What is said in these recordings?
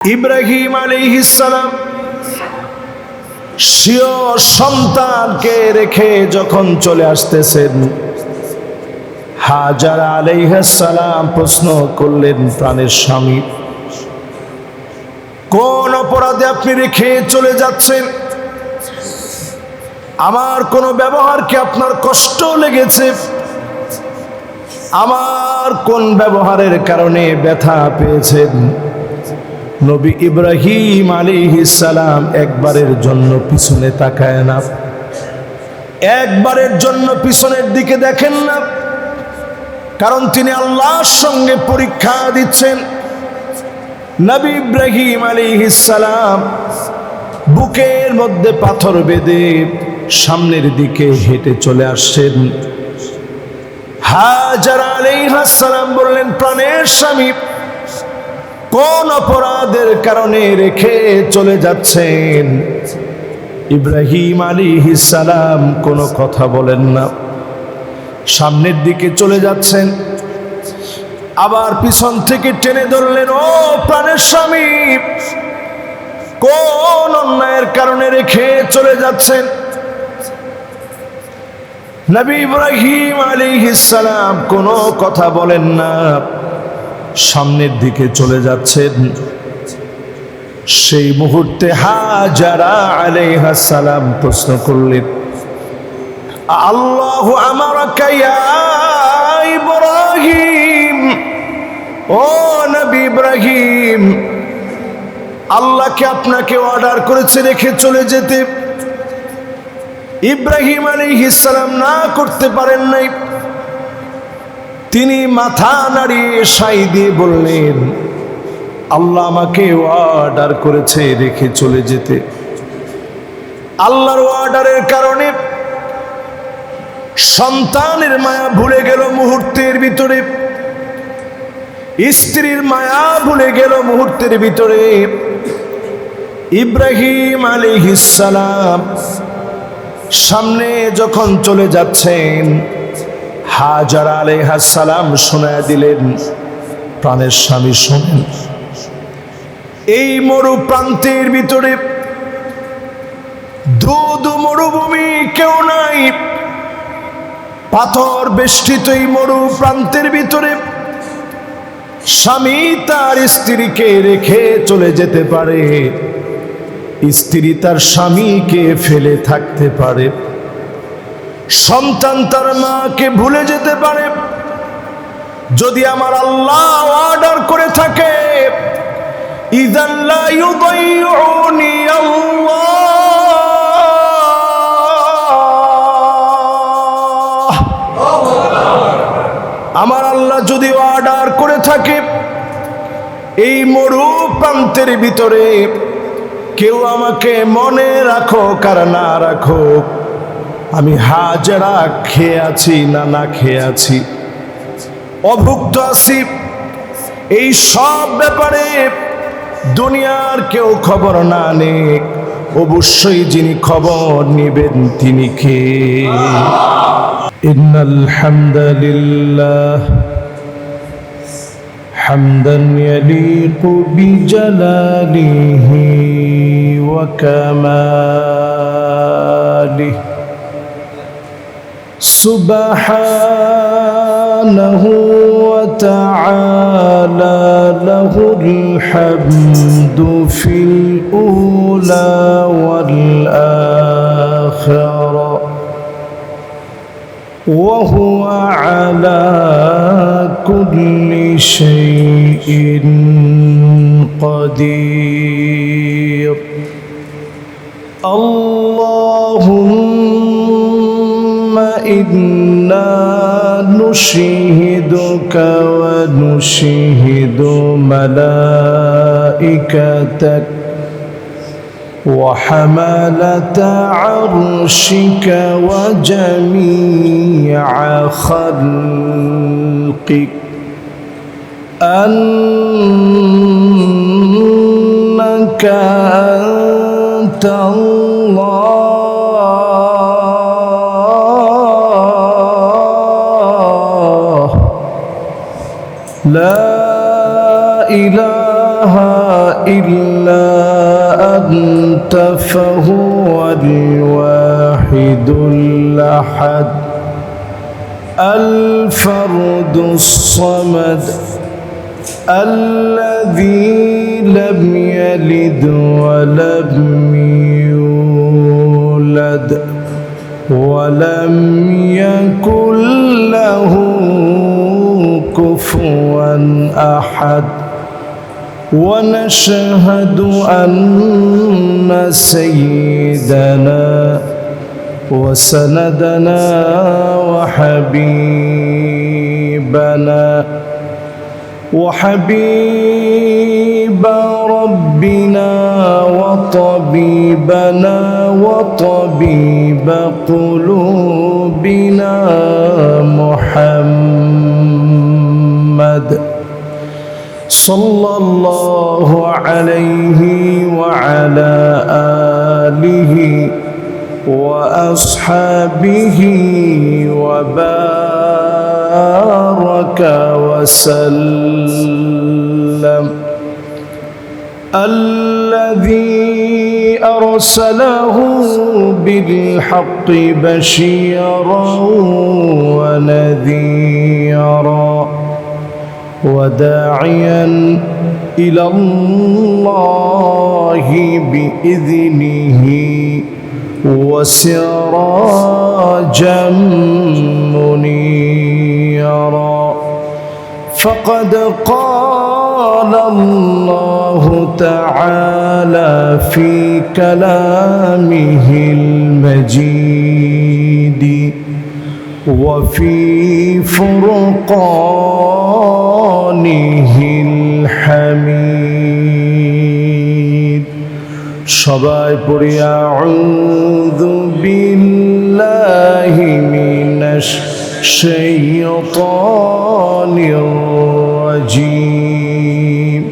ইব্রাহিম আলাইহিস সালাম স্বীয় সন্তানকে রেখে যখন চলে আসতেছেন, হাজার আলাইহিস সালাম প্রশ্ন করলেন, প্রাণের স্বামী, কোন অপরাধে আপনি রেখে চলে যাচ্ছেন? আমার কোন ব্যবহার কি আপনার কষ্ট লেগেছে? আমার কোন ব্যবহারের কারণে ব্যথা পেয়েছেন? নবী ইব্রাহিম আলাইহিস সালাম একবারের জন্য পিছনে তাকায় না, একবারের জন্য পিছনের দিকে দেখেন না, কারণ তিনি আল্লাহর সঙ্গে পরীক্ষা দিচ্ছেন। নবী ইব্রাহিম আলাইহিস সালাম বুকের মধ্যে পাথর বেঁধে সামনের দিকে হেঁটে চলে আসছেন। হাজার আলাইহিস সালাম বললেন, প্রাণের স্বামী, কোন অপরাধের কারণে রেখে চলে যাচ্ছেন? ইব্রাহিম আলাইহিস সালাম কোনো কথা বলেন না, সামনের দিকে চলে যাচ্ছেন। আবার পিছন থেকে টেনে ধরলেন, ও প্রাণের স্বামী, কোন অন্যায়ের কারণে রেখে চলে যাচ্ছেন? নবী ইব্রাহিম আলাইহিস সালাম কোনো কথা বলেন না, সামনের দিকে চলে যাচ্ছেন। সেই মুহূর্তে হাজারা আলাইহিস সালাম প্রশ্ন করলেন, আল্লাহু আমারাকা ইয়া ইব্রাহিম, ও নবী ইব্রাহিম, আল্লাহ কি আপনাকে অর্ডার করেছে রেখে চলে যেতে? ইব্রাহিম আলাইহিস সালাম না করতে পারেন নাই। তিনি মাথা নাড়িয়ে সাই দিয়ে বললেন, আল্লাহ আমাকে অর্ডার করেছে রেখে চলে যেতে। আল্লাহর অর্ডারের কারণে সন্তানের মায়া ভুলে গেল মুহূর্তের ভিতরে, স্ত্রীর মায়া ভুলে গেল মুহূর্তের ভিতরে। ইব্রাহিম আলাইহিস সালাম সামনে যখন চলে যাচ্ছেন, হাজারা আলাইহিস সালাম শোনায় দিলেন, প্রাণের স্বামী শোনেন, এই মরু প্রান্তের ভিতরে ধুধু মরুভূমি, কেউ নাই, পাথর বেষ্টিত এই মরু প্রান্তের ভিতরে স্বামী তার স্ত্রীকে রেখে চলে যেতে পারে, স্ত্রী তার স্বামীকে ফেলে থাকতে পারে, সন্তান তার মাকে ভুলে যেতে পারে। যদি আমার আল্লাহ অর্ডার করে থাকে, ইযান লা ইউযাইউনি আল্লাহ, আমার আল্লাহ যদি অর্ডার করে থাকে, এই মরু প্রান্তের ভিতরে কেউ আমাকে মনে রাখো কার না রাখো, আমি হাজারা খেয়ে আছি না না খেয়ে আছি, অভুক্ত আছি, এই সব ব্যাপারে দুনিয়ার কেউ খবর না নেক, অবশ্যই যিনি খবর নেবেন তিনি কে? ইন্নাল হামদালিল্লাহ হামদান ইয়ালিকু বিজালালিহি ওয়া কামালিহি সুবহানাহু ওয়া তাআলা, লাহুল হামদু ফিল উলা ওয়াল আখিরা, ওয়া হুয়া আলা কুল্লি শাইইন কাদির। আল্লাহুম্মা ইন্না নুশহিদুকা ওয়া নুশহিদু মালাইকাতাক ওয়া হামালাতা আরশিকা ওয়া জামিআ খালকিক আন্নাকা আনতাল্লাহ লা ইলাহা إلا أنت فهو الواحد الأحد الفرد الصمد الذي لم يلد ولم يولد ولم يكن له كفوا أحد ونشهد أن سيدنا وسندنا وحبيب ربنا وطبيبنا وطبيب قلوبنا محمد صلى الله عليه وعلى آله وأصحابه وبارك وسلم الذي أرسله بالحق بشيرا ونذيرا وداعيا إلى الله بإذنه وسراجا منيرا فقد قال الله تعالى في كلامه المجيد وفي فرقانه الحميد সবাই পড়ি আউযু বিল্লাহি মিনাশ শাইতানির রাজীম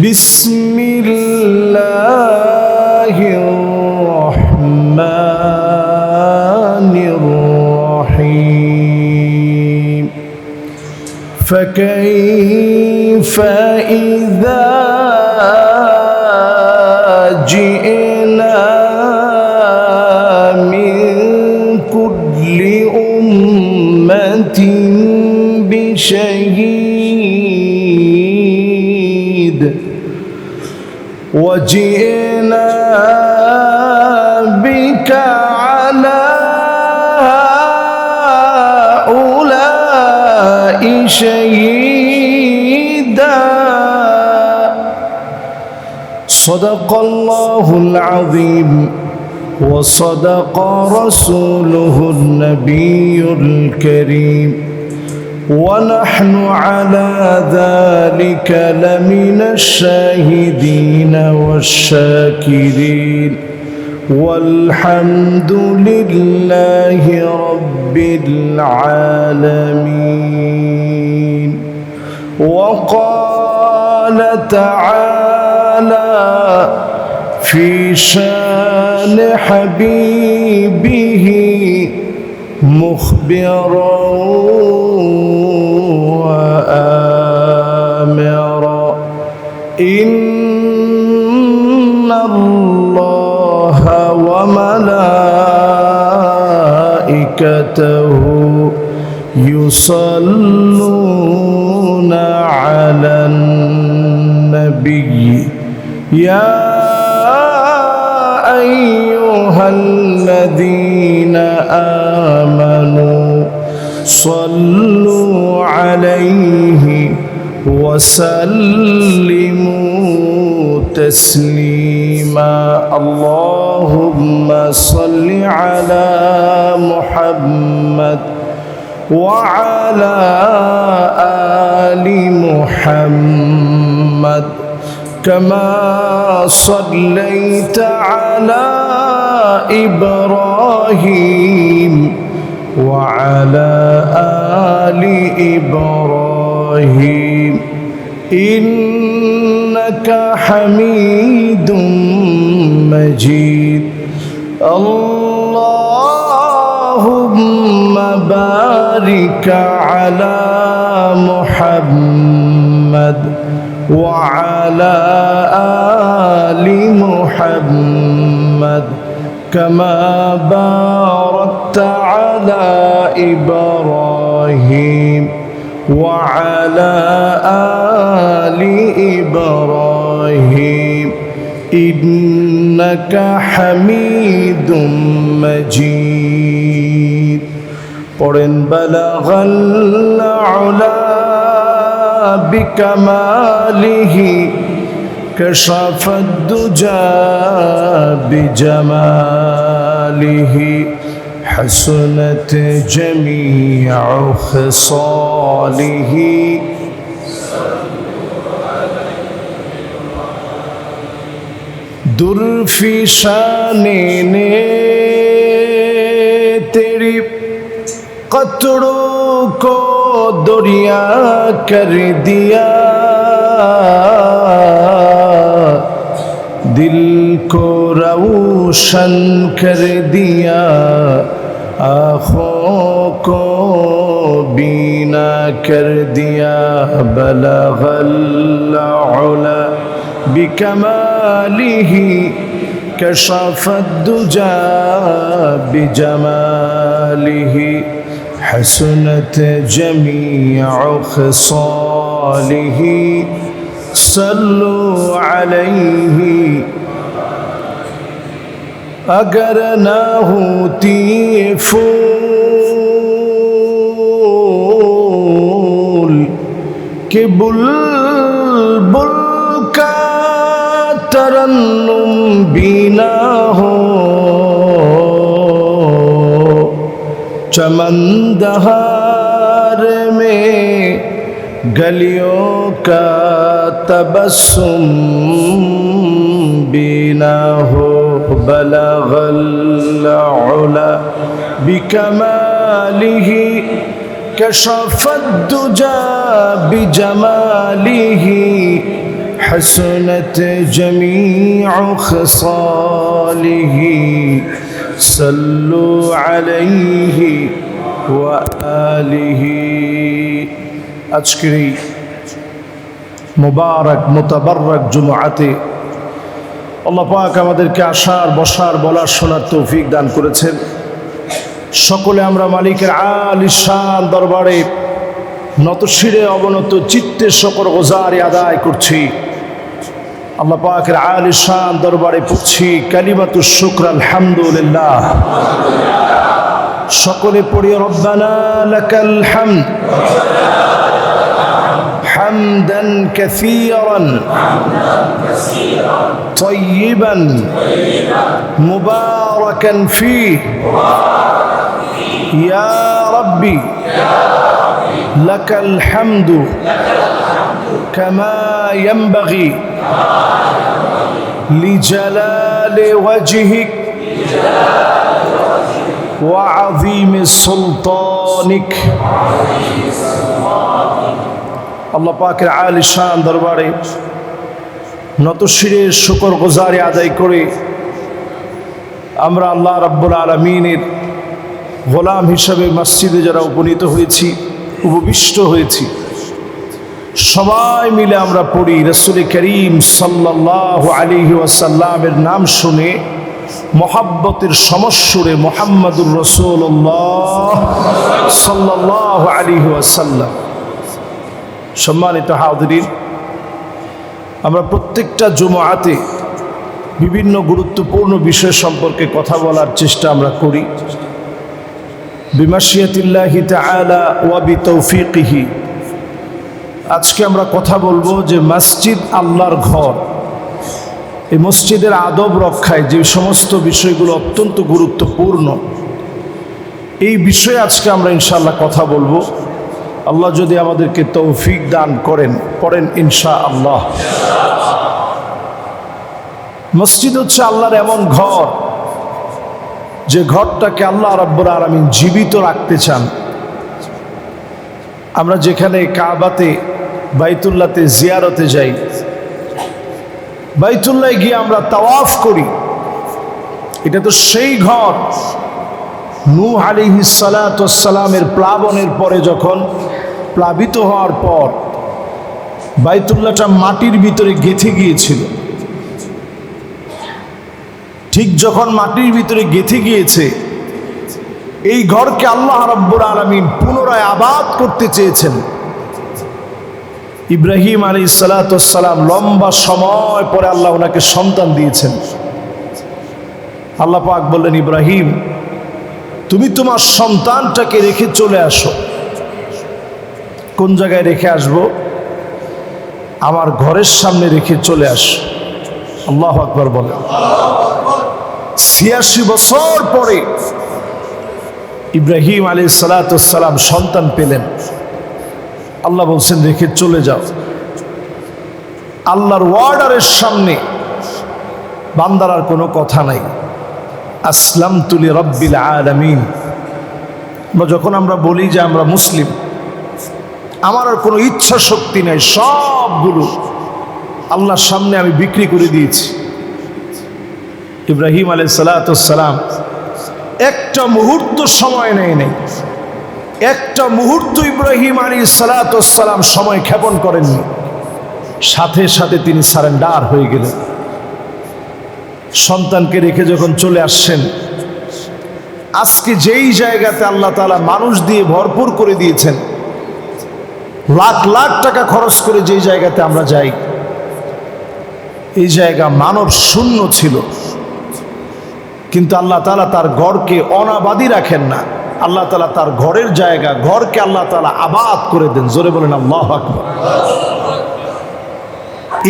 বিসমিল্লাহির রহমানির রহিম فكيف إذا جئنا من كل أمة بشهيد وجئنا بك على هؤلاء شهيدا صدق الله العظيم وصدق رسوله النبي الكريم ونحن على ذلك لمن الشاهدين والشاكرين والحمد لله رب العالمين وقال تعالى في شان حبيبه مخبرا وآمرا إن الله وملائكته يصلون على النبي يا أيها الذين آمنوا صلوا عليه وسلموا تسليما اللهم صل على محمد وعلى آل محمد كما صليت على إبراهيم وعلى آل إبراهيم إنك حميد مجيد اللهم بارك على محمد وعلى آل محمد كما باركت على إبراهيم وعلى آل إبراهيم إنك حميد مجيد قرن بلغ العلا بكماله كشف الدجى بجماله حسنت جميع خصاله दुर्फिशाने ने तेरी कतरों को दरिया कर दिया दिल को रोशन कर दिया आँखों को बीना कर दिया बलगल उला بكماله كشف الدجى بجماله حسنت جميع خصاله صلوا عليه अगर ना होती फूल के बुलबुल का तरन्नुम भी ना हो चमन दहार में गलियों का तबस्सुम भी ना हो बलगल उला बिकमालिही कशफ الدجى بجماله حسنت جميع خصاله صلوا عليه وآله আজকের এই মুবারক মুতাবাররক জুমআতে আল্লাহ পাক আমাদেরকে আসার বসার বলার শোনার তৌফিক দান করেছেন। সকলে আমরা মালিকের আলিশান দরবারে নতশিরে অবনত চিত্তে শকর গুজারি আদায় করছি। আল্লাহ পাকের আলিশান দরবারে পড়ছি কালিমাতুশ শুকর আলহামদুলিল্লাহ। সকলে পড়ি রব্বানা লাকাল হামদ হামদান কাসীরান তাইয়িবান মুবারাকান ফীহি ইয়া রাব্বি লাকাল হামদু কামা ইয়ানবাগি লিজালালি ওয়াজহিক ওয়া আযীমি সুলতানিক। আল্লাহ পাকের আলিশান দরবারে নতশিরে শুকর গুজারি আদায় করে আমরা আল্লাহ রাব্বুল আলামিনের গোলাম হিসাবে মসজিদে যারা উপনীত হয়েছি, উপবিষ্ট হয়েছি, সবাই মিলে আমরা পড়ি রাসূল করিম সাল্লাল্লাহু আলাইহি ওয়াসাল্লামের নাম শুনে মোহাব্বতের সমস্বরে মুহাম্মাদুর রাসূলুল্লাহ সাল্লাল্লাহু আলাইহি ওয়াসাল্লাম। সম্মানিত হাজিরিন, আমরা প্রত্যেকটা জুমআতে বিভিন্ন গুরুত্বপূর্ণ বিষয় সম্পর্কে কথা বলার চেষ্টা আমরা করি বিমাশিয়াতিল্লাহি তাআলা ওয়া বিতৌফিকিহি। আজকে আমরা কথা বলবো যে মসজিদ আল্লাহর ঘর, এই মসজিদের আদব রক্ষায় যে সমস্ত বিষয়গুলো অত্যন্ত গুরুত্বপূর্ণ, এই বিষয়ে আজকে আমরা ইনশাআল্লাহ কথা বলবো। আল্লাহ যদি আমাদেরকে তৌফিক দান করেন, পড়েন ইনশাআল্লাহ। মসজিদ হচ্ছে আল্লাহর এমন ঘর যে ঘরটাকে আল্লাহ রাব্বুল আলামিন জীবিত রাখতে চান। আমরা যেখানে কাবাতে বাইতুল্লাহতে জিয়ারতে যাই, বাইতুল্লাহ গিয়ে আমরা তাওয়াফ করি, এটা তো সেই ঘর নূহ আলাইহিস সালাতু ওয়াস সালামের প্লাবনের পরে যখন প্লাবিত হওয়ার পর বাইতুল্লাহটা মাটির ভিতরে গেঁথে গিয়েছিল। ঠিক যখন মাটির ভিতরে গেঁথে গিয়েছে, এই ঘরকে আল্লাহ রাব্বুল আলামিন পুনরায় আবাদ করতে চেয়েছেন। ইব্রাহিম আলাইহিস সালাতু ওয়াস সালাম লম্বা সময় পরে আল্লাহ ওনাকে সন্তান দিয়েছেন। আল্লাহ পাক বললেন, ইব্রাহিম তুমি তোমার সন্তানটাকে রেখে চলে আসো। কোন জায়গায় রেখে আসবো? আমার ঘরের সামনে রেখে চলে আসো। আল্লাহু আকবার বলেন। ৮৬ বছর পরে ইব্রাহিম আলাইহিস সালাতু ওয়াস সালাম সন্তান পেলেন। আল্লাহ বলছেন রেখে চলে যাও। আল্লাহর ওয়ার্ডারের সামনে বান্দার আর কোনো কথা নাই। আসলামতু লিরাব্বিল আলামিন। যখন আমরা বলি যে আমরা মুসলিম, আমার আর কোনো ইচ্ছা শক্তি নাই, সবগুলো আল্লাহর সামনে আমি বিক্রি করে দিয়েছি। ইব্রাহিম আলাইহিস সালাতু ওয়াস সালাম একটা মুহূর্ত সময় নেয় নাই, একটা মুহূর্ত ইব্রাহিম আলাইহিস সালাতু ওয়াস সালাম সময় ক্ষেপণ করেননি। সাথে সাথে তিনি সারেন্ডার হয়ে গেলেন। সন্তানকে রেখে যখন চলে আসছেন, আজকে যেই জায়গাতে আল্লাহ তাআলা মানুষ দিয়ে ভরপুর করে দিয়েছেন, লাখ লাখ টাকা খরচ করে যেই জায়গাতে আমরা যাই, এই জায়গা মানব শূন্য ছিল। কিন্তু আল্লাহ তাআলা তার ঘরকে অনাবাদী রাখেন না। আল্লাহ তাআলা তার ঘরের জায়গা, ঘরকে আল্লাহ তাআলা আবাদ করে দেন। জোরে বলেন আল্লাহু আকবার।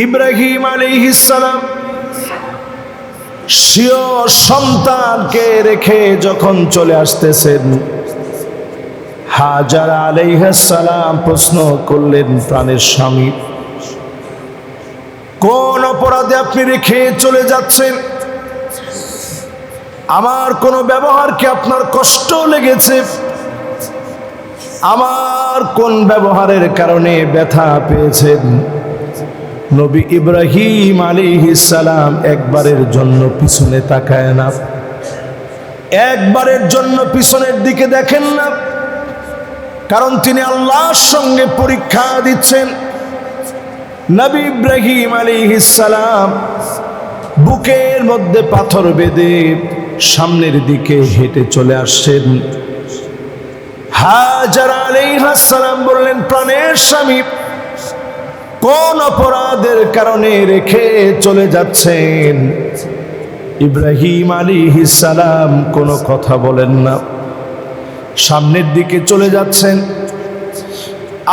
ইব্রাহিম আলাইহিস সালাম স্বীয় সন্তানকে রেখে যখন চলে আসতেছেন, হাজার আলাইহিস সালাম প্রশ্ন করলেন, প্রাণের স্বামী কোন অপরাধে আপনি রেখে চলে যাচ্ছেন? আমার কোন ব্যবহার কি আপনার কষ্ট লেগেছে? আমার কোন ব্যবহারের কারণে ব্যথা পেয়েছেন? নবী ইব্রাহিম আলাইহিস সালাম একবারের জন্য পিছনে তাকায় না, একবারের জন্য পিছনের দিকে দেখেন না, কারণ তিনি আল্লাহর সঙ্গে পরীক্ষা দিচ্ছেন। নবী ইব্রাহিম আলাইহিস সালাম বুকের মধ্যে পাথর বেঁধে সামনের দিকে হেঁটে চলে আসছেন। হাজার আলাইহিস সালাম বললেন, প্রাণের স্বামী কোন অপরাধের কারণে রেখে চলে যাচ্ছেন? ইব্রাহিম আলাইহিস সালাম কোনো কথা বলেন না, সামনের দিকে চলে যাচ্ছেন।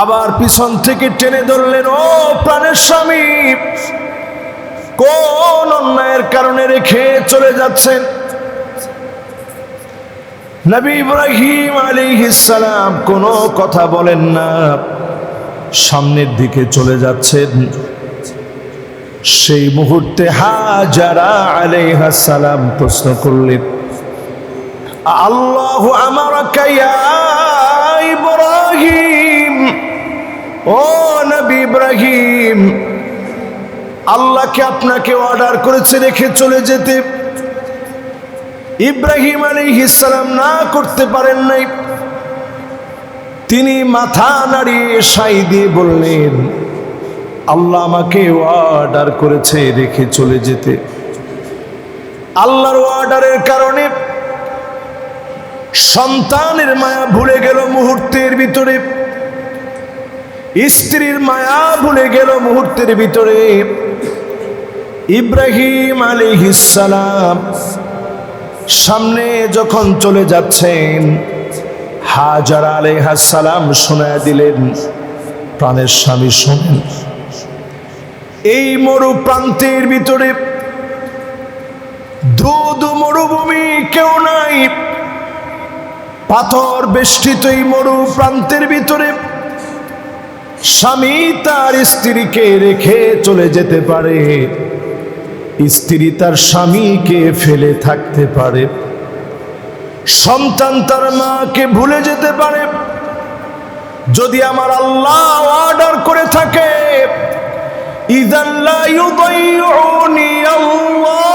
আবার পিছন থেকে টেনে ধরলেন, ও প্রাণের স্বামী কোন অন্যায়ের কারণে রেখে চলে যাচ্ছেন? নবী ইব্রাহিম আলাইহিস সালাম কোনো কথা বলেন না, সামনের দিকে চলে যাচ্ছেন। সেই মুহূর্তে হাজারা আলাইহিস সালাম প্রশ্ন করলেন, আল্লাহু আমারাকা ইয়া ইব্রাহিম, ও নবী ইব্রাহিম আল্লাহকে আপনাকে অর্ডার করেছে রেখে চলে যেতে। ইব্রাহিম আলাইহিস সালাম না করতে পারেন নাই। তিনি মাথা নাড়িয়ে সাই দিয়ে বললেন, আল্লাহ আমাকে অর্ডার করেছে রেখে চলে যেতে। আল্লাহর অর্ডারের কারণে সন্তানের মায়া ভুলে গেল মুহূর্তের ভিতরে, স্ত্রীর মায়া ভুলে গেল মুহূর্তের ভিতরে। ইব্রাহিম আলাইহিস সালাম সামনে যখন চলে যাচ্ছেন, হাজারা আলাইহিস সালাম শোনায় দিলেন, প্রাণের স্বামী শোনেন, এই মরু প্রান্তের ভিতরে ধুধু মরুভূমি, কেউ নাই, পাথর বেষ্টিত এই মরু প্রান্তের ভিতরে স্বামী তার স্ত্রীকে রেখে চলে যেতে পারে, স্ত্রী তার স্বামীকে ফেলে থাকতে পারে, সন্তান তার মাকে ভুলে যেতে পারে। যদি আমার আল্লাহ অর্ডার করে থাকে, ইযান লা ইউযাইউনি আল্লাহ,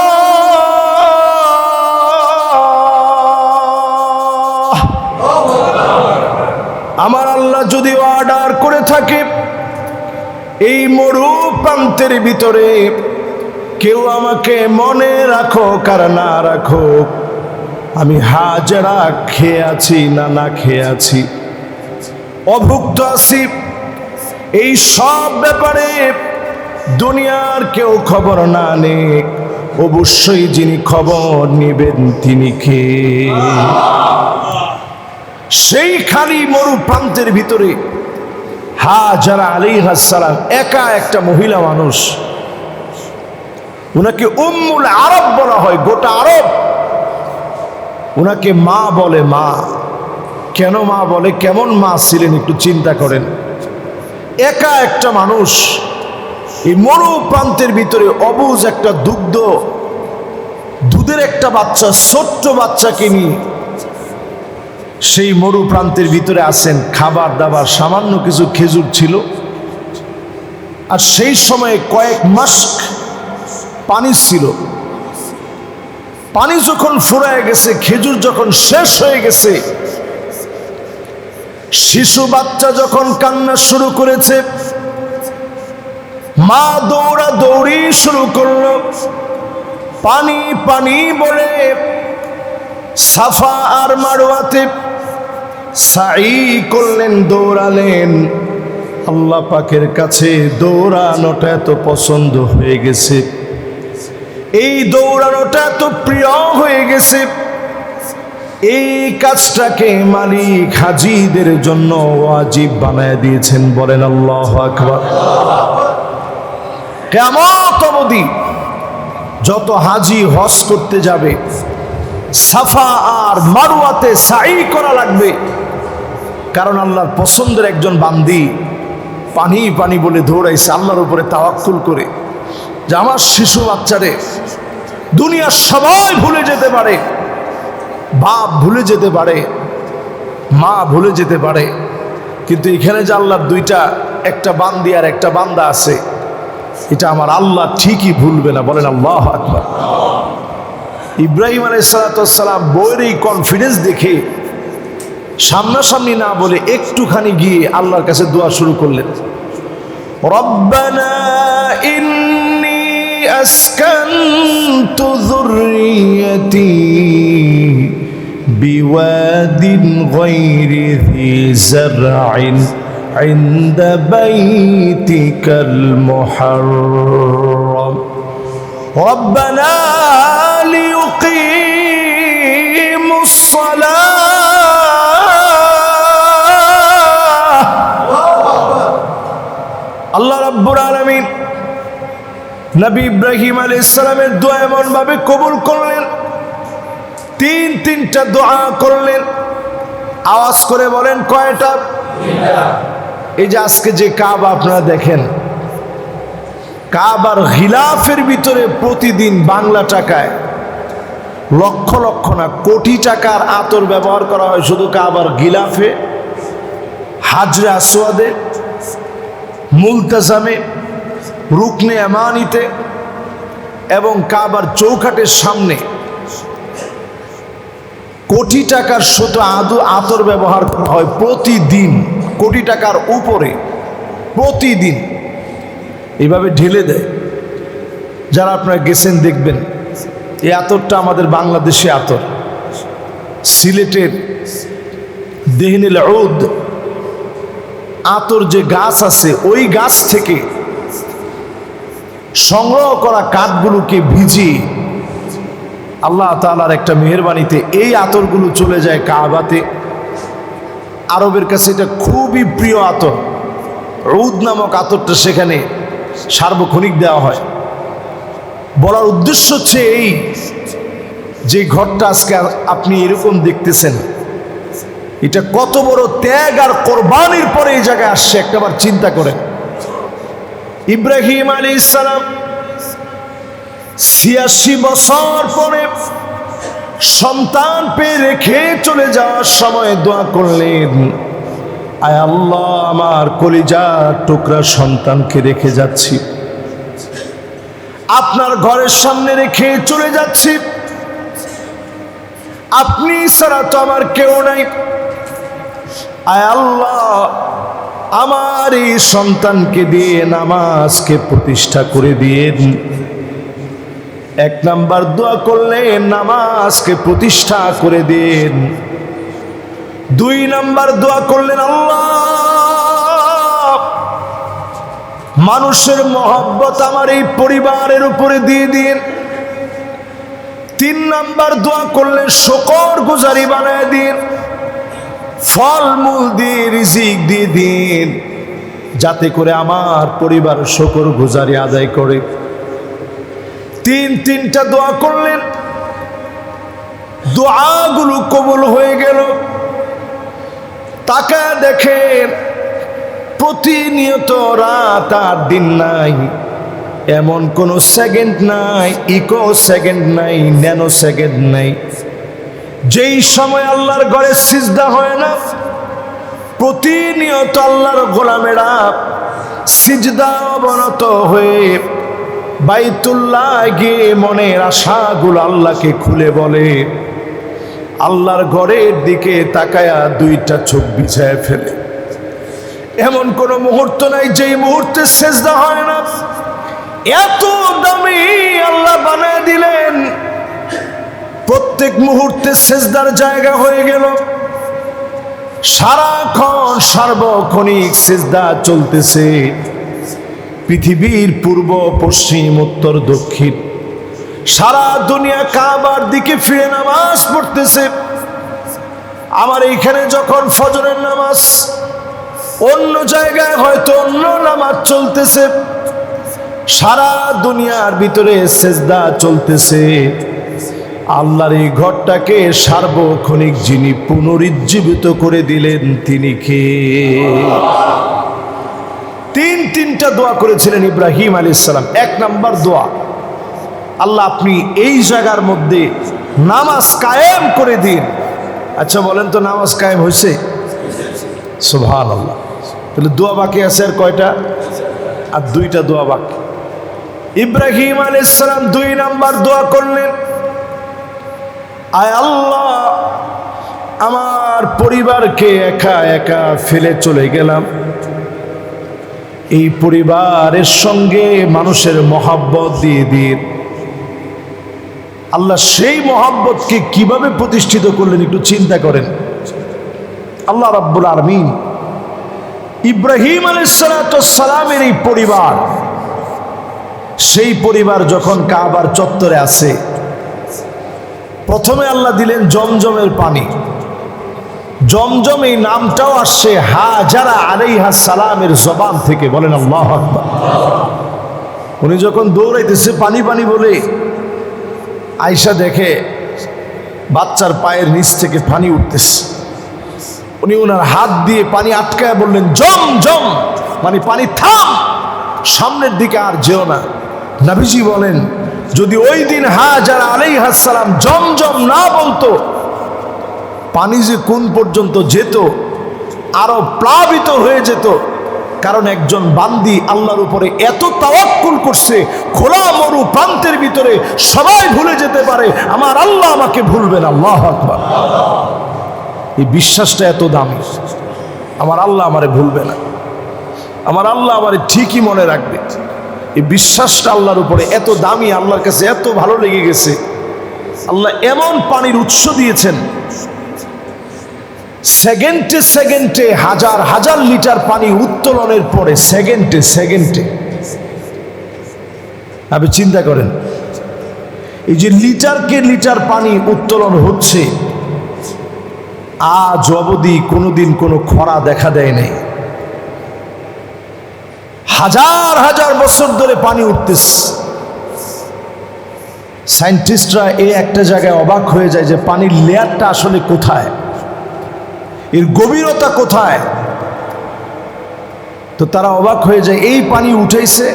আমার আল্লাহ যদি অর্ডার করে থাকে এই মরু প্রান্তের ভিতরে কেউ আমাকে মনে রাখো কার না রাখো, আমি হাজারা খেয়ে আছি না না খেয়ে আছি, অভুক্ত আছি, এই সব ব্যাপারে দুনিয়ার কেউ খবর না নেক, অবশ্যই যিনি খবর নেবেন তিনি কে? সেই খালি মরু প্রান্তের ভিতরে হাজারা আলাইহিস সালাম একা একটা মহিলা মানুষ, উনাকে উম্মুল আরব বলা হয়, গোটা আরব উনাকে মা বলে। মা কেন মা বলে? কেমন মা ছিলেন একটু চিন্তা করেন। একা একটা মানুষ এই মরু প্রান্তের ভিতরে অবুঝ একটা দুধের একটা বাচ্চা, ছোট্ট বাচ্চাকে নিয়ে সেই মরু প্রান্তের ভিতরে আছেন। খাবার দাবার সামান্য কিছু খেজুর ছিল, আর সেই সময়ে কয়েক মাস পানি ছিল। পানি যখন ফুরায় গেছে, খেজুর যখন শেষ হয়ে গেছে, শিশু বাচ্চা যখন কান্না শুরু করেছে, মা দৌড়াদৌড়ি শুরু করলো, পানি পানি বলে সাফা আর মারওয়াতে সাই করলেন, দৌড়ালেন। আল্লাহ পাকের কাছে দৌড়ানোটা এত পছন্দ হয়ে গেছে, এই দৌড়ানোটা এত প্রিয় হয়ে গেছে, এই কাজটাকে মালিক হাজীদের জন্য ওয়াজিব বানায় দিয়েছেন। বলেন আল্লাহু আকবার। কিয়ামত অবধি যত হাজী হজ করতে যাবে, সাফা আর মারওয়াতে সাই করা লাগবে, কারণ আল্লাহর পছন্দের একজন বান্দি পানি পানি বলে দৌড়াইছে আল্লাহর উপরে তাওয়াক্কুল করে, যে আমার শিশু বাচ্চারে দুনিয়ার সবাই ভুলে যেতে পারে, বাপ ভুলে যেতে পারে, মা ভুলে যেতে পারে, কিন্তু এখানে যে আল্লাহর দুইটা, একটা বান্দি আর একটা বান্দা আছে, এটা আমার আল্লাহ ঠিকই ভুলবে না। বলেন আল্লাহু আকবার। ইব্রাহিম আলাইহিস সালাম বইয়ের এই কনফিডেন্স দেখে সামনাসামনি না বলে একটুখানি গিয়ে আল্লাহর কাছে দোয়া শুরু করলেন। রব্বানা ইন্নী আসকানতু যুররিয়্যাতি বিওয়াদিন গায়রি যী যার'ইন ইনদা বাইতিকাল মুহাররাম রব্বানা লিয়ুকিমুস সালাহ। আল্লাহ রাব্বুল আলামিন নবী ইব্রাহিম আলাইহিস সালামের দোয়া এমন ভাবে কবুল করলেন, তিনটা দোয়া করলেন। আওয়াজ করে বলেন কয়টা? এই যে আজকে যে কাবা আপনারা দেখেন, কাবার গিলাফের ভিতরে প্রতিদিন বাংলা টাকায় লক্ষ লক্ষ না কোটি টাকার আতর ব্যবহার করা হয় শুধু কাবার গিলাফে, হাজরে আসওয়াদে, মুলতাজামে, রুকনে ইয়ামানিতে এবং কাবার চৌকাঠের সামনে কোটি টাকার শুধু আতর ব্যবহার করা হয় প্রতিদিন, কোটি টাকার উপরে প্রতিদিন এইভাবে ঢেলে দেয়। যারা আপনারা গেছেন দেখবেন, এই আতরটা আমাদের বাংলাদেশি আতর, সিলেটের দেহনিল উদ আতর যে গাছ আছে, ওই গাছ থেকে সংগ্রহ করা কাঠগুলোকে ভিজিয়ে আল্লাহ তাআলার একটা মেহেরবানিতে এই আতরগুলো চলে যায় কাবাতে। আরবের কাছে এটা খুবই প্রিয় আতর, উদ নামক আতরটা সেখানে সার্বক্ষণিক দেওয়া হয়। বলার উদ্দেশ্য হচ্ছে এই, যে ঘরটা আজকে আপনি এরকম দেখতেছেন, এটা কত বড় ত্যাগ আর কোরবানির পরে এই জায়গায় আসছে, একটাবার চিন্তা করেন। ইব্রাহিম আলাইহিস সালাম ৮৬ বছর পরে সন্তান পেয়ে রেখে চলে যাওয়ার সময় দোয়া করলেন, আয় আল্লাহ, আমার কলিজার টুকরা সন্তানকে রেখে যাচ্ছি, আপনার ঘরের সামনে রেখে চলে যাচ্ছি, আপনি ছাড়া তো আমার কেউ নাই। আয় আল্লাহ, আমার এই সন্তানকে দিয়ে নামাজকে প্রতিষ্ঠা করে দিয়েন। এক নাম্বার দোয়া করলেন নামাজকে প্রতিষ্ঠা করে দিন। দুই নাম্বার দোয়া করলেন আল্লাহ মানুষের মহব্বত আমার এই পরিবারের উপরে দিয়ে দিন। তিন নাম্বার দোয়া করলেন শুকর গুজারি বানায় দিন, ফলমূল দিয়ে রিজিক দিয়ে দিন, যাতে করে আমার পরিবার শুকর গুজারি আদায় করে। তিনটা দোয়া করলেন, দোয়াগুলো কবুল হয়ে গেল। তাকায় দেখেন প্রতিনিয়ত রাত আর দিন নাই, এমন কোন সেকেন্ড নাই, ইকো সেকেন্ড নাই, ন্যানো সেকেন্ড নাই যেই সময় আল্লাহর ঘরে সিজদা হয় না। প্রতিনিয়ত আল্লাহর গোলামেরা সিজদা অবনত হয়ে বাইতুল্লাহ গিয়ে মনের আশাগুলো আল্লাহকে খুলে বলে, আল্লাহর ঘরের দিকে তাকায়া দুইটা চোখ বিছায় ফেলে। এমন কোন মুহূর্ত নাই যেই মুহূর্তে সিজদা হয় না। এত দামি আল্লাহ বানায় দিলেন, প্রত্যেক মুহূর্তে সিজদার জায়গা হয়ে গেল। সারাক্ষণ সার্বক্ষণিক সিজদা চলতেছে। পৃথিবীর পূর্ব পশ্চিম উত্তর দক্ষিণ সারা দুনিয়া কাবার দিকে ফিরে নামাজ পড়তেছে। আমার এইখানে যখন ফজরের নামাজ, অন্য জায়গায় হয়তো অন্য নামাজ চলতেছে, সারা দুনিয়ার ভিতরে সিজদা চলতেছে। আল্লাহর এই ঘরটাকে সার্বক্ষণিক যিনি পুনরুজ্জীবিত করে দিলেন তিনি কে? তিনটা দোয়া করেছিলেন ইব্রাহিম আলাইহিস সালাম। এক নাম্বার দোয়া, আল্লাহ আপনি এই জায়গার মধ্যে নামাজ কায়েম করে দিন। আচ্ছা বলেন তো নামাজ কায়েম হয়েছে? সুবহানাল্লাহ। তাহলে দোয়া বাকি আছে আর কয়টা? আর দুইটা দোয়া বাকি। ইব্রাহিম আলাইহিস সালাম 2 নাম্বার দোয়া করলেন, আয় আল্লাহ আমার পরিবারকে একা একা ফেলে চলে গেলাম, এই পরিবারের সঙ্গে মানুষের মহব্বত দিয়ে দিন। আল্লাহ সেই মহব্বতকে কিভাবে প্রতিষ্ঠিত করলেন একটু চিন্তা করেন। আল্লাহ রাব্বুল আলামিন ইব্রাহিম আলাইহিস সালামের এই পরিবার, সেই পরিবার যখন কাবার চত্বরে আছে, প্রথমে আল্লাহ দিলেন জমজমের পানি। জমজম এই নামটাও আসছে হাজারা আলাইহাস সালামের জবান থেকে। বলেন আল্লাহু আকবার। উনি যখন দৌড়াইতেছে পানি পানি বলে, আয়েশা দেখে বাচ্চার পায়ের নিচ থেকে পানি উঠতেছে। উনি ওনার হাত দিয়ে পানি আটকায় বললেন, জম জম, মানে পানি থাম, সামনের দিকে আর যেও না। নবীজি বলেন, যদি ওই দিন হাজারা আলাইহাস সালাম জমজম না বলতো, পানি যে কোন পর্যন্ত যেত, আরো প্লাবিত হয়ে যেত। কারণ একজন বান্দি আল্লাহর উপরে এত তাওয়াক্কুল করছে, খোলা মরু প্রান্তের ভিতরে সবাই ভুলে যেতে পারে, আমার আল্লাহ আমাকে ভুলবেন। আল্লাহু আকবার। এই বিশ্বাসটা এত দামি, আমার আল্লাহ আমারে ভুলবে না, আমার আল্লাহ আমারে ঠিকই মনে রাখবে। এই বিশ্বাসটা আল্লাহর উপরে এত দামি, আল্লাহর কাছে এত ভালো লেগে গেছে। আল্লাহ এমন পানির উৎস দিয়েছেন, সেকেন্ডে সেকেন্ডে হাজার হাজার লিটার পানি উত্তোলনের পরে সেকেন্ডে সেকেন্ডে। আপনি চিন্তা করেন, এই যে লিটারকে লিটার পানি উত্তোলন হচ্ছে, আজ অবধি কোনোদিন কোনো খরা দেখা দেয় নাই। হাজার হাজার বছর ধরে পানি উঠতেছে। সায়েন্টিস্টরা এই একটা জায়গায় অবাক হয়ে যায় যে পানির লেয়ারটা আসলে কোথায়, এর গভীরতা কোথায়। তো তারা অবাক হয়ে যায়, এই পানি উঠেছে,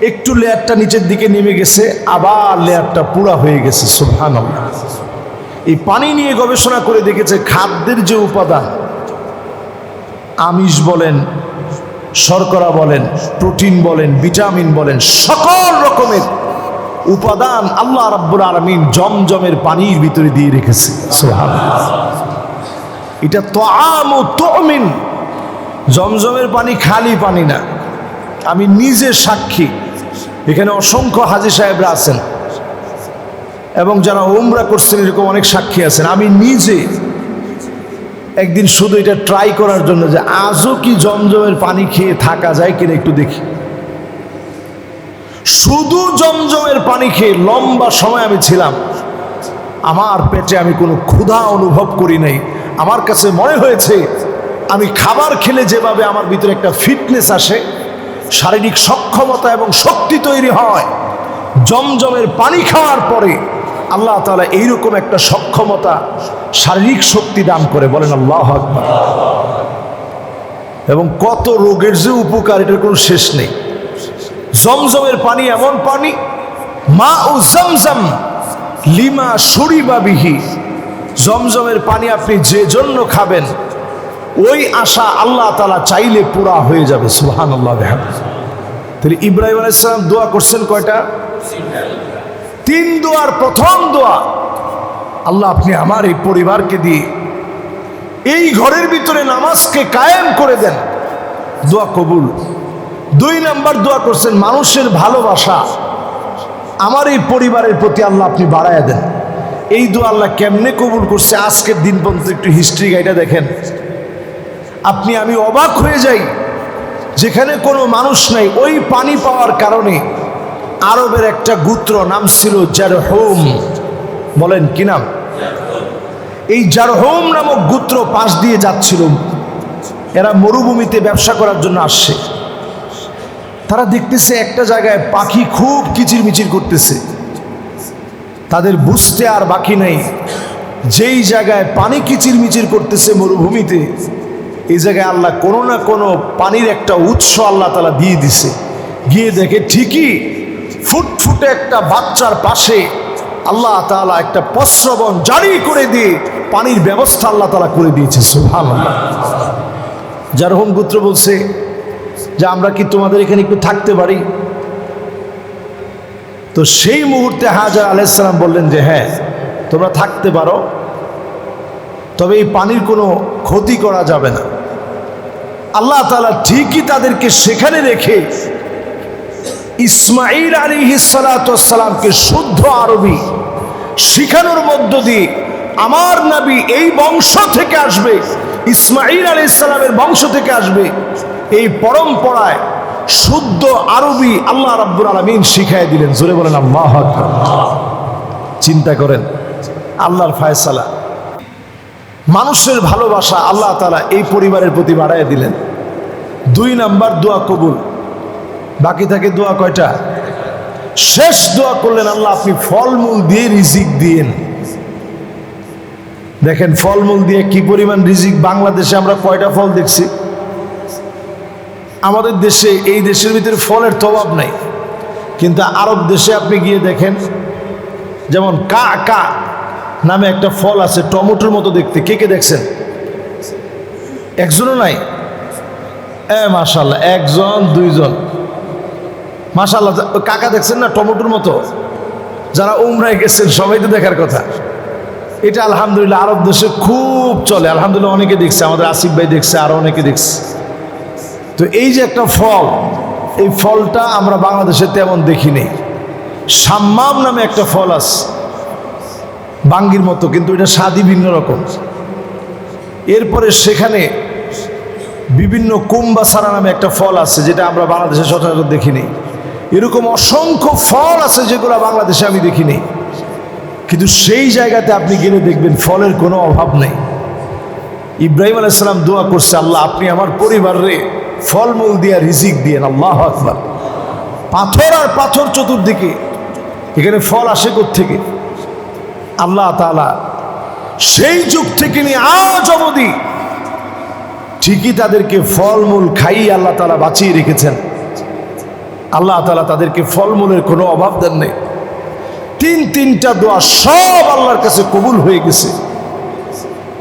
একটু লেয়ারটা নিচের দিকে নেমে গেছে, আবার লেয়ারটা পুরা হয়ে গেছে। সুবহানাল্লাহ। এই পানি নিয়ে গবেষণা করে দেখেছে খাদ্যের যে উপাদান, আমিষ বলেন, শর্করা বলেন, প্রোটিন বলেন, ভিটামিন বলেন, সকল রকমের উপাদান আল্লাহ রাব্বুল আলামিন জমজমের পানির ভিতরে দিয়ে রেখেছে। সুবহানাল্লাহ। এটা তাআমু তুমিন, জমজমের পানি খালি পানি না, আমি নিজে সাক্ষী। এখানে অসংখ্য হাজী সাহেবরা আছেন এবং যারা উমরা করছেন এরকম অনেক সাক্ষী আছেন। আমি নিজে একদিন শুধু এটা ট্রাই করার জন্য যে আজও কি জমজমের পানি খেয়ে থাকা যায় কিনা একটু দেখি, শুধু জমজমের পানি খেয়ে লম্বা সময় আমি ছিলাম। আমার পেটে আমি কোনো ক্ষুধা অনুভব করি নাই। আমার কাছে মনে হয়েছে আমি খাবার খেলে যেভাবে আমার ভিতরে একটা ফিটনেস আসে, শারীরিক সক্ষমতা এবং শক্তি তৈরি হয়, জমজমের পানি খাওয়ার পরে আল্লাহ তাআলা এইরকম একটা সক্ষমতা, শারীরিক শক্তি দান করে। বলেন আল্লাহু আকবার। এবং কত রোগের যে উপকার, এটার কোনো শেষ নেই। জমজমের পানি এমন পানি, মা ও জমজম লিমা শুরিবা বিহি, জমজমের পানি আপনি যে জন্য খাবেন ওই আশা আল্লাহ তাআলা চাইলে পুরা হয়ে যাবে। সুবহানাল্লাহ। তাহলে ইব্রাহিম আলাইহিস সালাম দোয়া করছেন কয়টা? 3 দোয়ার প্রথম দোয়া, আল্লাহ আপনি আমার এই পরিবারকে দিয়ে এই ঘরের ভিতরে নামাজকে কায়েম করে দেন, দোয়া কবুল। 2 নাম্বার দোয়া করছেন মানুষের ভালোবাসা আমার এই পরিবারের প্রতি আল্লাহ আপনি বাড়ায় দেন। এই দোয়া আল্লাহ কেমনে কবুল করছে আজকের দিন পর্যন্ত একটু হিস্ট্রি গাইটা দেখেন। আমি অবাক হয়ে যাই, যেখানে কোনো মানুষ নাই ওই পানি পাওয়ার কারণে আরবের একটা গোত্র নাম ছিল জারহুম। বলেন কি নাম? এই জারহুম নামক গোত্র পাশ দিয়ে যাচ্ছিল, এরা মরুভূমিতে ব্যবসা করার জন্য আসছে। তারা দেখতেছে একটা জায়গায় পাখি খুব কিচিরমিচির করতেছে, তাদের বুঝতে আর বাকি নেই যেই জায়গায় পানি কিচিরমিচির করতেছে মরুভূমিতে, এই জায়গায় আল্লাহ কোনো না কোনো পানির একটা উৎস আল্লাহ তাআলা দিয়ে দিছে। গিয়ে দেখে ঠিকই ফুটফুটে একটা বাচ্চার পাশে আল্লাহ তাআলা একটা প্রস্রবণ জারি করে দিয়ে পানির ব্যবস্থা আল্লাহ তাআলা করে দিয়েছে। সুবহানাল্লাহ। জারহুম গোত্র বলছে যে আমরা কি তোমাদের এখানে একটু থাকতে পারি? তো সেই মুহূর্তে হাজর আলাইহিস সালাম বললেন যে হ্যাঁ তোমরা থাকতে পারো, তবে এই পানির কোনো ক্ষতি করা যাবে না। আল্লাহ তাআলা ঠিকই তাদেরকে সেখানে রেখে ইসমাঈল আলাইহিস সালাতু ওয়াস সালামকে শুদ্ধ আরবি শিখানোর মধ্য দিয়ে আমার নবী এই বংশ থেকে আসবে, ইসমাঈল আলাইহিস সালামের বংশ থেকে আসবে, এই পরম্পরায় শুদ্ধ আরবি আল্লাহ রাব্বুল আলামিন শিখায় দিলেন। জোরে বলেন আল্লাহু আকবার। চিন্তা করেন আল্লাহর ফয়সালা, মানুষের ভালোবাসা আল্লাহ তাআলা এই পরিবারের প্রতি বাড়ায় দিলেন। 2 নাম্বার দোয়া কবুল। বাকি থাকে দোয়া কয়টা? শেষ দোয়া করলেন আল্লাহ আপনি ফলমূল দিয়ে রিজিক দিয়েন। দেখেন ফলমূল দিয়ে কি পরিমাণ রিজিক। বাংলাদেশে আমরা কয়টা ফল দেখছি? আমাদের দেশে, এই দেশের ভিতরে ফলের তো অভাব নাই, কিন্তু আরব দেশে আপনি গিয়ে দেখেন, যেমন কা কা নামে একটা ফল আছে, টমেটোর মতো দেখতে। কে কে দেখছেন? একজনও নাই? মাশাআল্লাহ, 1 2 জন। মাশাআল্লাহ, কাকা দেখছেন না টমেটোর মতো? যারা উমরায় গেছেন সবাই তো দেখার কথা। এটা আলহামদুলিল্লাহ আরব দেশে খুব চলে, আলহামদুলিল্লাহ অনেকে দেখছে, আমাদের আসিফ ভাই দেখছে, আরো অনেকে দেখছে। তো এই যে একটা ফল, এই ফলটা আমরা বাংলাদেশে তেমন দেখি নেই। সাম্মাম নামে একটা ফল আছে, বাঙ্গির মতো, কিন্তু এটা স্বাদই ভিন্ন রকম। এরপরে সেখানে বিভিন্ন কুম্বাসারা নামে একটা ফল আছে, যেটা আমরা বাংলাদেশে সচরাচর দেখিনি। এরকম অসংখ্য ফল আছে যেগুলো বাংলাদেশে আমি দেখিনি, কিন্তু সেই জায়গাতে আপনি গেলে দেখবেন ফলের কোনো অভাব নেই। ইব্রাহিম আলাইহিস সালাম দোয়া করছে আল্লাহ আপনি আমার পরিবারে ফলমূল দিয়ে রিজিক দিয়েন। আল্লাহু আকবার। পাথর আর পাথর চতুর্দিকে, এখানে ফল আসে কোত্থেকে? আল্লাহ তাআলা সেই যুগ থেকে নিয়ে আজ অবধি ঠিকই তাদেরকে ফলমূল খাইয়ে আল্লাহ তাআলা বাঁচিয়ে রেখেছেন। আল্লাহ তাআলা তাদেরকে ফলমূলের কোনো অভাব দেন নেই। 3টা দোয়া সব আল্লাহর কাছে কবুল হয়ে গেছে।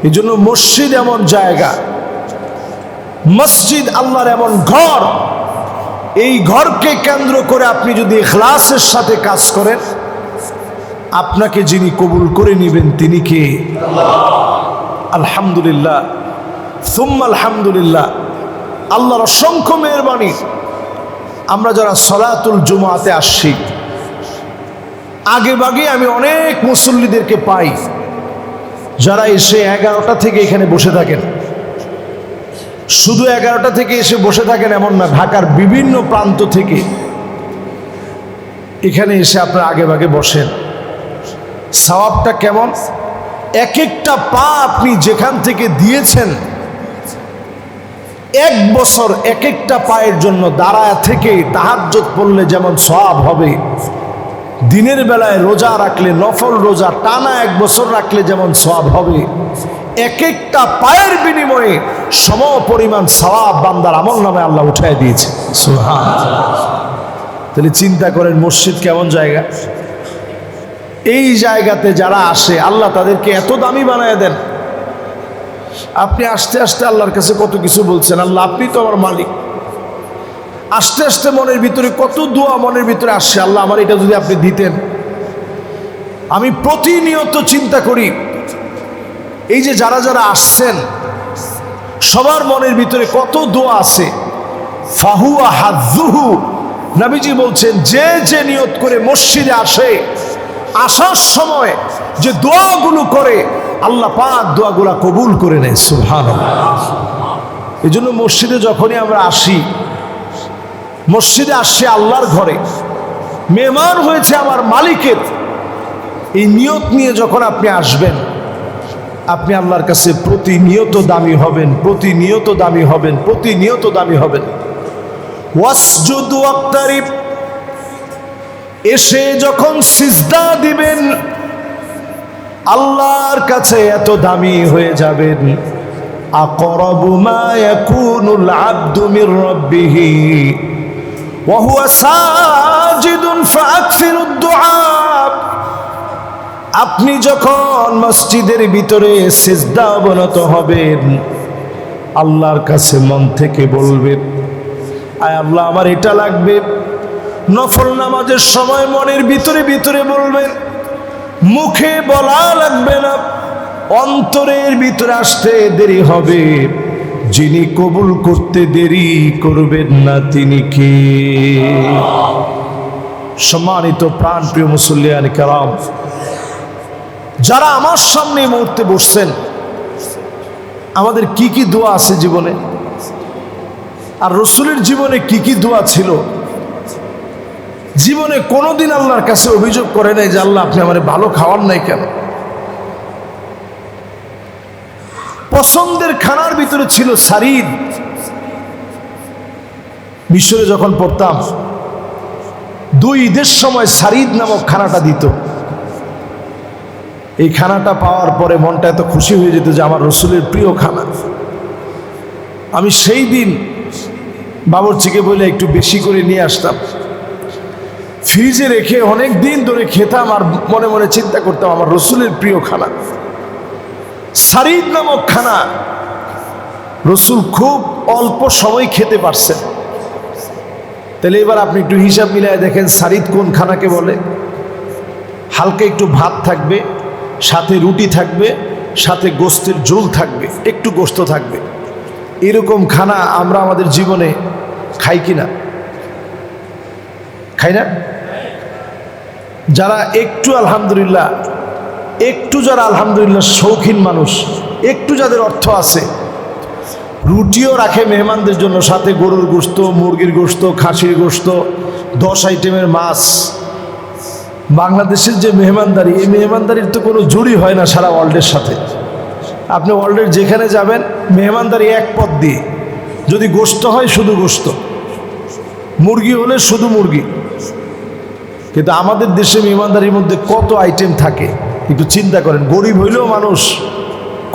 এই জন্য মসজিদ এমন জায়গা, মসজিদ আল্লাহর এমন ঘর, এই ঘরকে কেন্দ্র করে আপনি যদি ইখলাসের সাথে কাজ করেন, আপনাকে যিনি কবুল করে নেবেন তিনি কে? আলহামদুলিল্লাহ, সুম্মা আলহামদুলিল্লাহ। আল্লাহর অসংখ্য মেহেরবানি, আমরা যারা সলাতুল জুমাতে আসছি, আগে ভাগে আমি অনেক মুসল্লিদেরকে পাই যারা এসে 11টা থেকে এখানে বসে থাকেন। শুধু 11টা থেকে এসে বসে থাকেন এমন না, ঢাকার বিভিন্ন প্রান্ত থেকে এখানে এসে আপনারা আগে ভাগে বসেন। সওয়াবটা কেমন? এক একটা পা আপনি যেখান থেকে দিয়েছেন, 1 বছর এক একটা পায়ের জন্য দাঁড়ায় থেকে তাহাজ্জুদ পড়লে যেমন সওয়াব হবে, দিনের বেলায় রোজা রাখলে, নফল রোজা টানা 1 বছর রাখলে যেমন সওয়াব হবে, এক একটা পায়ের বিনিময়ে সম পরিমাণ সওয়াব বান্দার আমলনামায় আল্লাহ উঠায় দিয়েছে। সুবহানাল্লাহ। তাহলে চিন্তা করেন মসজিদ কেমন জায়গা। এই জায়গাতে যারা আসে আল্লাহ তাদেরকে এত দামি বানায় দেন। আপনি আস্তে আস্তে আল্লাহর কাছে কত কিছু বলছেন, আল্লাহ আপনি তো আমার মালিক। আস্তে আস্তে মনের ভিতরে কত দোয়া মনের ভিতরে আসছে, আল্লাহ আমার এটা যদি আপনি দিতেন। আমি প্রতিনিয়ত চিন্তা করি, এই যে যারা যারা আসছেন সবার মনের ভিতরে কত দোয়া আছে। ফাহুয়া হাজ্জুহু, নবীজি বলছেন যে যে নিয়ত করে মসজিদে আসে, আসার সময় যে দোয়াগুলো করে আল্লাহ পাক দোয়াগুলা কবুল করে নেয়। সুবহানাল্লাহ। এই জন্য মসজিদে যখনই আমরা আসি, মসজিদে আসছে আল্লাহর ঘরে, মেহমান হয়েছে আমার মালিকের, এই নিয়ত নিয়ে যখন আপনি আসবেন, আপনি আল্লাহর কাছে প্রতিনিয়ত দামি হবেন, প্রতিনিয়ত দামি হবেন, প্রতিনিয়ত দামি হবেন। ওয়াসজুদ ওয়াক্তারিব, এসে যখন সিজদা দিবেন আল্লাহর কাছে এত দামি হয়ে যাবেন। আকরাবু মা ইয়াকুনুল আবদু মির রাব্বিহি ওয়া হুয়া সাজিদুন ফাআকসিরুদ দুআ। আপনি যখন মসজিদের ভিতরে সিজদা অবনত হবেন, আল্লাহর কাছে মন থেকে বলবেন, আয় আল্লাহ আমার এটা লাগবে। নফল নামাজের সময় মনের ভিতরে ভিতরে বলবেন, মুখে বলা লাগবে না, অন্তরের ভিতরে আসতে দেরি হবে। যিনি কবুল করতে দেরি করবেন না তিনি কে? সম্মানিত প্রাণ প্রিয় মুসল্লিয়ান কেরাম, যারা আমার সামনে এই মুহূর্তে বসছেন, আমাদের কি কি দোয়া আছে জীবনে, আর রসুলের জীবনে কি কি দোয়া ছিল। জীবনে কোনোদিন আল্লাহর কাছে অভিযোগ করে নাই যে আল্লাহ আপনি আমারে ভালো খাওয়ান নাই কেন। পছন্দের খানার ভিতরে ছিল সারিদ। মিশরে যখন পড়তাম, 2 ঈদের সময় সারিদ নামক খানাটা দিত। এই খানাটা পাওয়ার পরে মনটা এত খুশি হয়ে যেত যে আমার রসুলের প্রিয় খানা। আমি সেই দিন বাবুর্চিকে বলে একটু বেশি করে নিয়ে আসতাম, ফ্রিজে রেখে অনেক দিন ধরে খেতাম, আর মনে মনে চিন্তা করতাম আমার রসুলের প্রিয় খানা সারিদ নামক খানা। রসুল খুব অল্প সময় খেতে পারছেন। তাহলে এবার আপনি একটু হিসাব মিলায় দেখেন সারিদ কোন খানাকে বলে। হালকা একটু ভাত থাকবে, সাথে রুটি থাকবে, সাথে গোস্তের ঝোল থাকবে, একটু গোস্ত থাকবে। এরকম খানা আমরা আমাদের জীবনে খাই কিনা? খাই না? যারা একটু আলহামদুলিল্লাহ, যারা আলহামদুলিল্লাহ শৌখিন মানুষ, একটু যাদের অর্থ আছে, রুটিও রাখে মেহমানদের জন্য, সাথে গরুর গোস্ত, মুরগির গোস্ত, খাসির গোস্ত, 10 আইটেমের মাছ। বাংলাদেশের যে মেহমানদারি, এই মেহমানদারির তো কোনো জুড়ি হয় না সারা ওয়ার্ল্ডের সাথে। আপনি ওয়ার্ল্ডের যেখানে যাবেন মেহমানদারি এক পদ দিয়ে, যদি গোস্ত হয় শুধু গোস্ত, মুরগি হলে শুধু মুরগি। কিন্তু আমাদের দেশে মেহমানদারির মধ্যে কত আইটেম থাকে একটু চিন্তা করেন। গরিব হইলেও মানুষ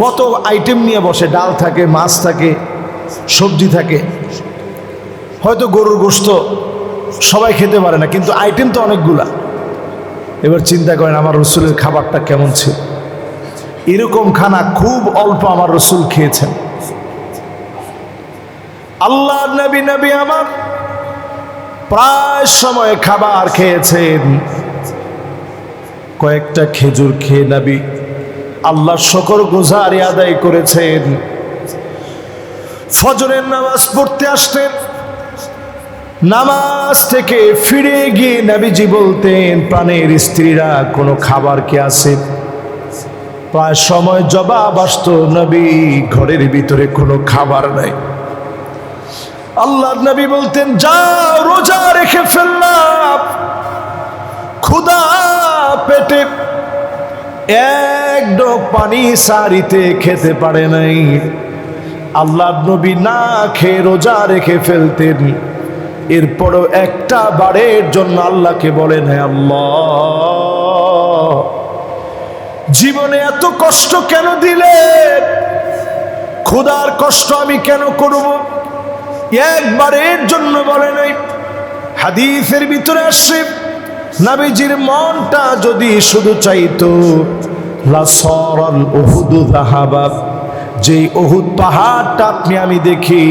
কত আইটেম নিয়ে বসে, ডাল থাকে, মাছ থাকে, সবজি থাকে। হয়তো গরুর গোস্ত সবাই খেতে পারে না, কিন্তু আইটেম তো অনেকগুলা। এবার চিন্তা করেন আমার রসুলের খাবারটা কেমন ছিল। এরকম খানা খুব অল্প আমার রসুল খেয়েছেন। আল্লাহর নবী আমার প্রায় সময় খাবার খেয়েছেন। কয়েকটা খেজুর খেয়ে নবী আল্লাহর শুকর গুজারি আদায় করেছেন। ফজরের নামাজ পড়তে আসতেন। নামাজ থেকে ফিরে গিয়ে নবীজি বলতেন, প্রাণের স্ত্রীরা কোনো খাবার কি আছে? প্রায় সময় জবাব আসতো, নবী ঘরের ভিতরে কোনো খাবার নাই। আল্লাহর নবী বলতেন, যাও রোজা রেখে ফেললাম, ক্ষুধা পেটে এক ডোক পানি সারিতে খেতে পারে নাই। আল্লাহর নবী না খেয়ে রোজা রেখে ফেলতেন। এরপরও একটা বারের জন্য আল্লাহকে বলেন, হে আল্লাহ, জীবনে এত কষ্ট কেন দিলে? ক্ষুধার কষ্ট আমি কেন করব? একবারের জন্য বলে নাই। হাদিসের ভিতরে আসে, নবীজির মনটা যদি শুধু চাইতো, লাসরাল উহুদু যাহাবা, যে উহুদ পাহাড়টা আপনি আমি দেখি,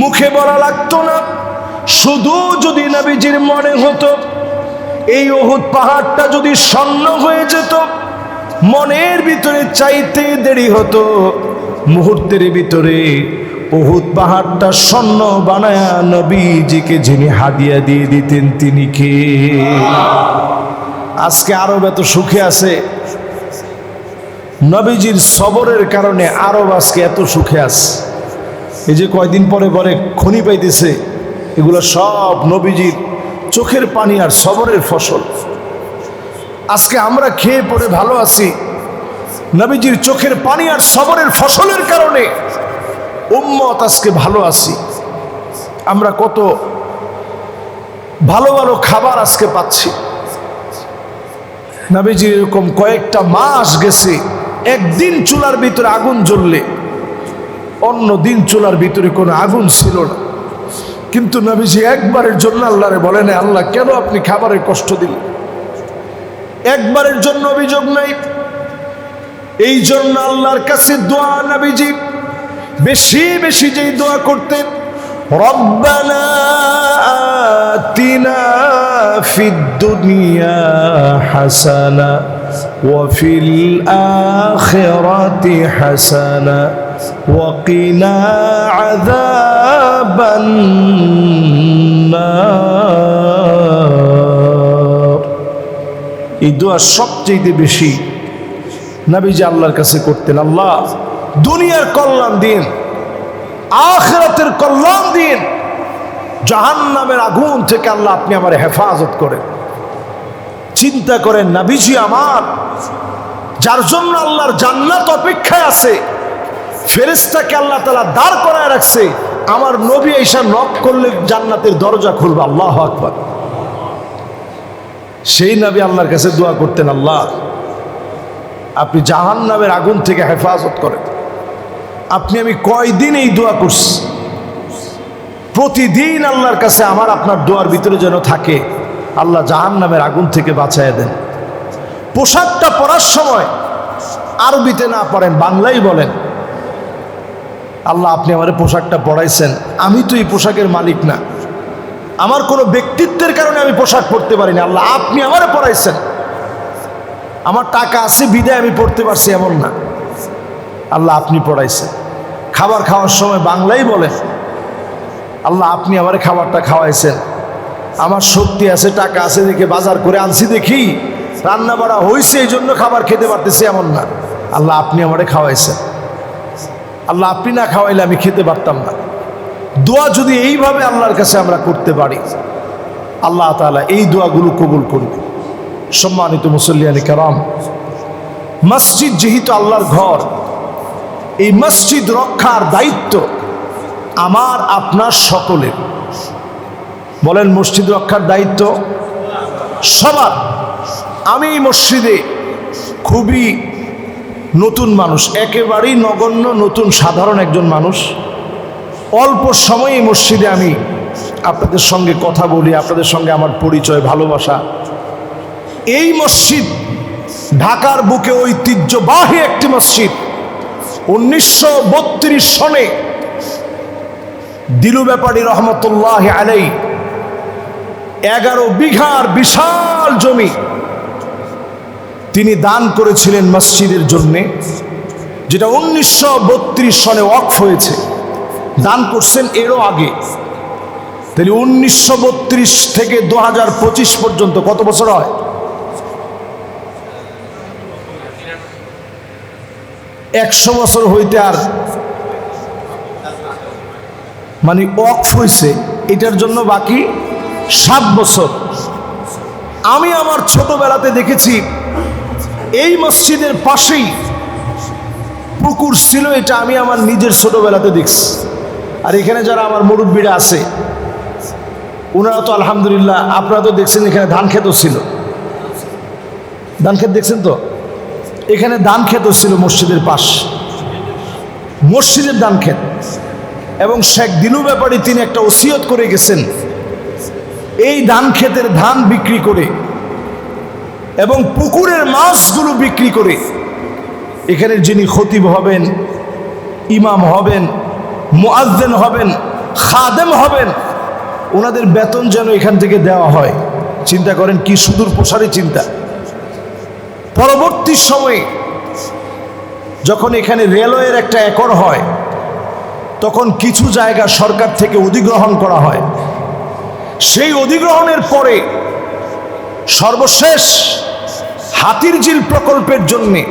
মুখে বলা লাগতো না, শুধু যদি নবীজির মনে হতো এই উহুদ পাহাড়টা যদি স্বর্ণ হয়ে যেত, মনের ভিতরে চাইতে দেরি হতো, মুহূর্তের ভিতরে উহুদ পাহাড়টা স্বর্ণ বানায়া নবীজিকে যিনি হাদিয়া দিয়ে দিতেন তিনি কে? আজকে আরব এত সুখে আছে, নবীজির সবরের কারণে আরব আজকে এত সুখে আছে। এই যে কয়দিন পরে পরে খনি পাইতেছে, এগুলো সব নবীজির চোখের পানি আর সবরের ফসল। আজকে আমরা খেয়ে পরে ভালো আছি, নবীজির চোখের পানি আর সবরের ফসলের কারণে উম্মত আজকে ভালো আছি। আমরা কত ভালো ভালো খাবার আজকে পাচ্ছি। নবীজির এরকম কয়েকটা মাস গেছে, একদিন চুলার ভিতরে আগুন জ্বললে অন্য দিন চুলার ভিতরে কোনো আগুন ছিল না। কিন্তু নবীজি একবারের জন্য আল্লাহরে বলেন, আল্লাহ কেন আপনি খাবারের কষ্ট দিলেন? একবারের জন্য অভিযোগ নাই। এই জন্য আল্লাহর কাছে দোয়া নবীজি বেশি বেশি যেই দোয়া করতেন, রব্বানা আতিনা ফিদ দুনিয়া হাসানা ওয়া ফিল আখিরাতি হাসানা ওয়া কিনা আযাবান নার। এই দোয়া সবচেয়ে বেশি নবীজি আল্লাহর কাছে করতেন, আল্লাহ দুনিয়ার কল্যাণ দিন, আখিরাতের কল্যাণ দিন, জাহান্নামের আগুন থেকে আল্লাহ আপনি আমার হেফাজত করেন। চিন্তা করেন, নবীজি আমার, যার জন্য আল্লাহর জান্নাত অপেক্ষায় আছে, ফেরেশতাকে আল্লাহ তাআলা দাঁড় করায় রাখছে, আমার নবী এসে নক করলে জান্নাতের দরজা খুলবে। আল্লাহু আকবার। সেই নবী আল্লাহর কাছে দোয়া করতেন, আল্লাহ আপনি জাহান্নামের আগুন থেকে হেফাজত করেন। আপনি আমি কয়দিন এই দোয়া করছি, প্রতিদিন আল্লাহর কাছে আমার আপনার দোয়ার ভিতরে যেন থাকে, আল্লাহ জাহান্নামের আগুন থেকে বাঁচায় দেন। পোশাকটা পরার সময় আরবিতে না পড়েন, বাংলাই বলেন, আল্লাহ আপনি আমার পোশাকটা পরাইছেন, আমি তো এই পোশাকের মালিক না, আমার কোনো ব্যক্তিত্বের কারণে আমি পোশাক পরতে পারি না, আল্লাহ আপনি আমারে পরাইছেন। আমার টাকা আছে বিদায় আমি পড়তে পারছি এমন না, আল্লাহ আপনি পড়াইছেন। খাবার খাওয়ার সময় বাংলাই বলেন, আল্লাহ আপনি আমার খাবারটা খাওয়াইছেন, আমার শক্তি আছে টাকা আছে দেখে বাজার করে আনছি, দেখি রান্না বাড়া হয়েছে এই জন্য খাবার খেতে পারতেছি এমন না, আল্লাহ আপনি আমারে খাওয়াইছেন। আল্লাহ আপনি না খাওয়াইলে আমি খেতে পারতাম না। দোয়া যদি এইভাবে আল্লাহর কাছে আমরা করতে পারি, আল্লাহ তাআলা এই দোয়াগুলো কবুল করবে। সম্মানিত মুসল্লিয়ানে কেরাম, মসজিদ যেহেতু আল্লাহর ঘর, এই মসজিদ রক্ষার দায়িত্ব আমার আপনার সকলের। বলেন, মসজিদ রক্ষার দায়িত্ব সবার। আমি মসজিদে খুবই নতুন মানুষ, একেবারেই নগণ্য নতুন সাধারণ একজন মানুষ। অল্প সময়ে মসজিদে আমি আপনাদের সঙ্গে কথা বলি, আপনাদের সঙ্গে আমার পরিচয় ভালোবাসা। এই মসজিদ ঢাকার বুকে ঐতিহ্যবাহী একটি মসজিদ। 1932 সনে দিলু ব্যাপারী রহমতুল্লাহ আলাইহি 11 বিঘার বিশাল জমি তিনি দান করেছিলেন মসজিদের জন্যে, যেটা 1932 সনে ওয়াকফ হয়েছে। দান করছেন এরও আগে, তাহলে 1932 থেকে 2025 পর্যন্ত কত বছর হয়? 100 বছর হইতে আর মানে ওয়াকফ হয়েছে এটার জন্য বাকি 7 বছর। আমি আমার ছোটবেলাতে দেখেছি এই মসজিদের পাশেই পুকুর ছিল, এটা আমি আমার নিজের ছোটবেলাতে দেখছি। আর এখানে যারা আমার মুরব্বীরা আছে ওনারা তো আলহামদুলিল্লাহ, আপনারা তো দেখছেন এখানে ধান ক্ষেতও ছিল, ধান ক্ষেত দেখছেন তো, এখানে ধান ক্ষেতও ছিল মসজিদের পাশ, মসজিদের ধান ক্ষেত। এবং শেখ দিনু ব্যাপারী তিনি একটা ওসিয়ত করে গেছেন, এই ধান ক্ষেতের ধান বিক্রি করে এবং পুকুরের মাছগুলো বিক্রি করে এখানের যিনি খতিব হবেন, ইমাম হবেন, মুয়াজ্জিন হবেন, খাদেম হবেন, ওনাদের বেতন যেন এখান থেকে দেওয়া হয়। চিন্তা করেন কি সুদূর প্রসারী চিন্তা। পরবর্তী সময়ে যখন এখানে রেলওয়ের একটা একর হয়, তখন কিছু জায়গা সরকার থেকে অধিগ্রহণ করা হয়। সেই অধিগ্রহণের পরে সর্বশেষ হাতিরঝিল প্রকল্পের জন্যে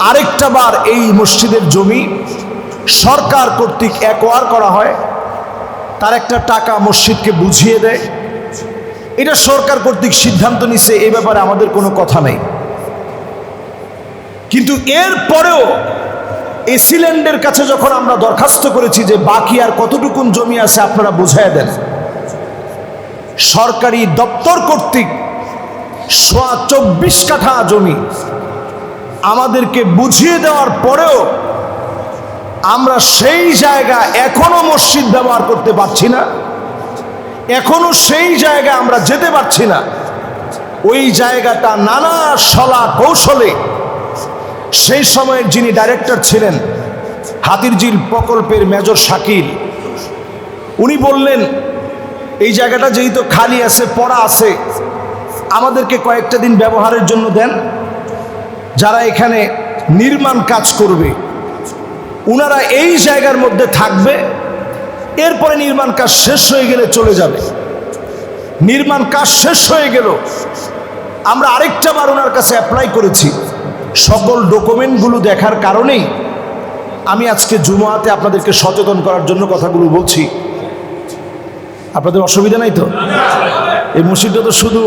আরেকটা বার এই মসজিদের জমি সরকার কর্তৃক একোয়ার করা হয়, তার একটা টাকা মসজিদকে বুঝিয়ে দেয়। এটা সরকার কর্তৃক সিদ্ধান্ত নিছে, এই ব্যাপারে আমাদের কোনো কথা নেই। কিন্তু এর পরেও এসিল্যান্ডের কাছে যখন আমরা দরখাস্ত করেছি যে বাকি আর কতটুকুন জমি আছে আপনারা বুঝাইয়া দেন, সরকারি দপ্তর কর্তৃক 24 কাঠা জমি আমাদেরকে বুঝিয়ে দেওয়ার পরেও আমরা সেই জায়গা এখনো মসজিদ ব্যবহার করতে পারছি না, এখনো সেই জায়গা আমরা যেতে পারছি না। ওই জায়গাটা নানা সলা কৌশলে সেই সময়ের যিনি ডাইরেক্টর ছিলেন হাতিরঝিল প্রকল্পের মেজর শাকিল, উনি বললেন এই জায়গাটা যেহেতু খালি আছে, পড়া আছে, আমাদেরকে কয়েকটা দিন ব্যবহারের জন্য দেন, যারা এখানে নির্মাণ কাজ করবে ওনারা এই জায়গার মধ্যে থাকবে, এরপরে নির্মাণ কাজ শেষ হয়ে গেলে চলে যাবে। নির্মাণ কাজ শেষ হয়ে গেল, আমরা আরেকটা বার ওনার কাছে অ্যাপ্লাই করেছি। সকল ডকুমেন্টগুলো দেখার কারণেই আমি আজকে জুমাতে আপনাদেরকে সচেতন করার জন্য কথাগুলো বলছি। আপনাদের অসুবিধা নাই তো? এই মসজিদটা তো শুধু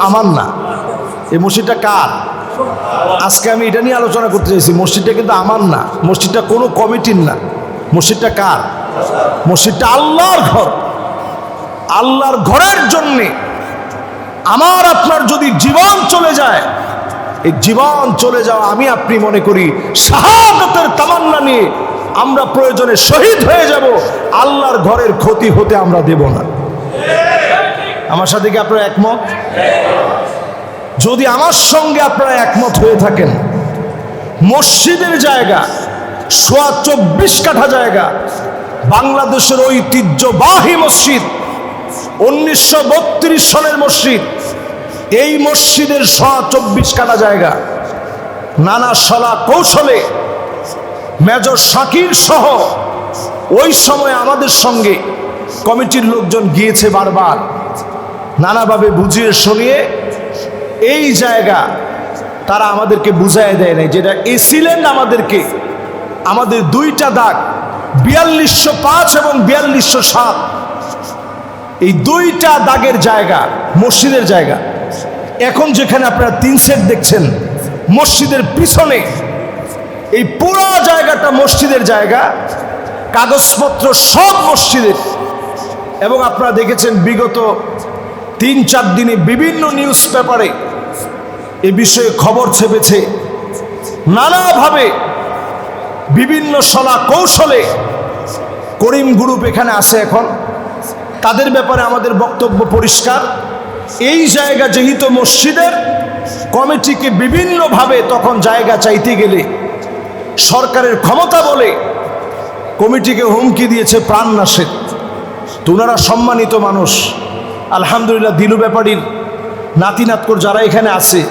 আমার না, এই মসজিদটা কার? আজকে আমি এটা নিয়ে আলোচনা করতে চাইছি। মসজিদটা কিন্তু আমার না, মসজিদটা কোনো কমিটির না, মসজিদটা কার? মসজিদটা আল্লাহর ঘর। আল্লাহর ঘরের জন্যে আমার আপনার যদি জীবন চলে যায়, এই জীবন চলে যাওয়া আমি আপনি মনে করি শাহাদাতের তামান্না নিয়ে আমরা প্রয়োজনে শহীদ হয়ে যাব, আল্লাহর ঘরের ক্ষতি হতে আমরা দেব না। আমার সাথে কি আপনারা একমত? যদি আমার সঙ্গে আপনারা একমত হয়ে থাকেন, মসজিদের জায়গা 24 কাঠা জায়গা, বাংলাদেশের ঐতিহ্যবাহী মসজিদ, 1932 সনের মসজিদ, এই মসজিদের 24 কাঠা জায়গা নানা সলা কৌশলে মেজর শাকির সহ ওই সময় আমাদের সঙ্গে কমিটির লোকজন গিয়েছে, বারবার নানাভাবে বুঝিয়ে শুনিয়ে এই জায়গা তারা আমাদেরকে বুঝাই দেয় নাই, যেটা এসিল্যান্ড আমাদেরকে আমাদের দুইটা দাগ 4205 এবং 4207, এই দুইটা দাগের জায়গা মসজিদের জায়গা। এখন যেখানে আপনারা 3 সেট দেখছেন মসজিদের পিছনে, এই পুরো জায়গাটা মসজিদের জায়গা, কাগজপত্র সব মসজিদের। এবং আপনারা দেখেছেন বিগত 3-4 দিনে বিভিন্ন নিউজ পেপারে এ বিষয়ে খবর ছেপেছে, নানাভাবে বিভিন্ন সলা কৌশলে করিম গ্রুপ এখানে আছে। এখন তাদের ব্যাপারে আমাদের বক্তব্য পরিষ্কার, এই জায়গা যেহেতু মসজিদের, কমিটিকে বিভিন্নভাবে তখন জায়গা চাইতে গেলে সরকারের ক্ষমতা বলে কমিটিকে হুমকি দিয়েছে প্রাণনাশের। তো ওনারা সম্মানিত মানুষ, আলহামদুলিল্লাহ। দিলু ব্যাপারীর নাতিনাতকর যারা এখানে আছে,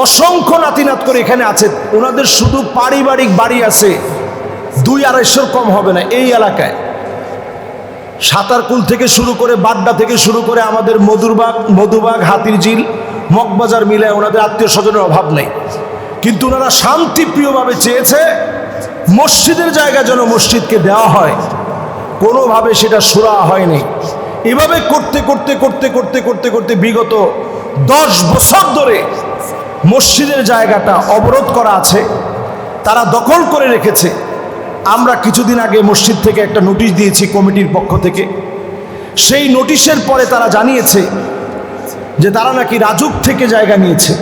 অসংখ্য নাতিনাতকর এখানে আছে, ওনাদের শুধু পারিবারিক বাড়ি আছে 200-250 কম হবে না এই এলাকায়। সাতারকুল থেকে শুরু করে বাড্ডা থেকে শুরু করে আমাদের মধুবাগ হাতিরঝিল মগবাজার মিলে ওনাদের আত্মীয় স্বজনের অভাব নেই, কিন্তু ওনারা শান্তিপ্রিয়ভাবে চেয়েছে মসজিদের জায়গা যেন মসজিদকে দেওয়া হয়, কোনোভাবে সেটা সুরা হয়নি। এভাবে করতে করতে করতে করতে করতে করতে বিগত 10 বছর ধরে মসজিদের জায়গাটা অবরোধ করা আছে, তারা দখল করে রেখেছে। আমরা কিছুদিন আগে মসজিদ থেকে একটা নোটিশ দিয়েছি কমিটির পক্ষ থেকে। সেই নোটিশের পরে তারা জানিয়েছে যে তারা নাকি রাজুক থেকে জায়গা নিয়েছে।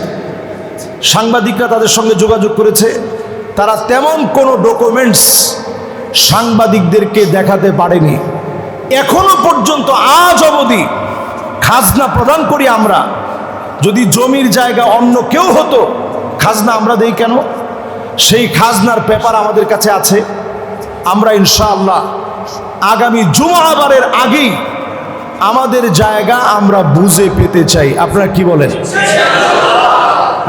সাংবাদিকরা তাদের সঙ্গে যোগাযোগ করেছে, তারা তেমন কোনো ডকুমেন্টস সাংবাদিকদেরকে দেখাতে পারেনি। এখনো পর্যন্ত আজ অবধি খাজনা প্রদান করি আমরা। যদি জমির জায়গা অন্য কেউ হতো, খাজনা আমরা দেই কেন? সেই খাজনার পেপার আমাদের কাছে আছে। আমরা ইনশাআল্লাহ আগামী জুমাবারের আগেই আমাদের জায়গা আমরা বুঝে পেতে চাই। আপনারা কি বলেন?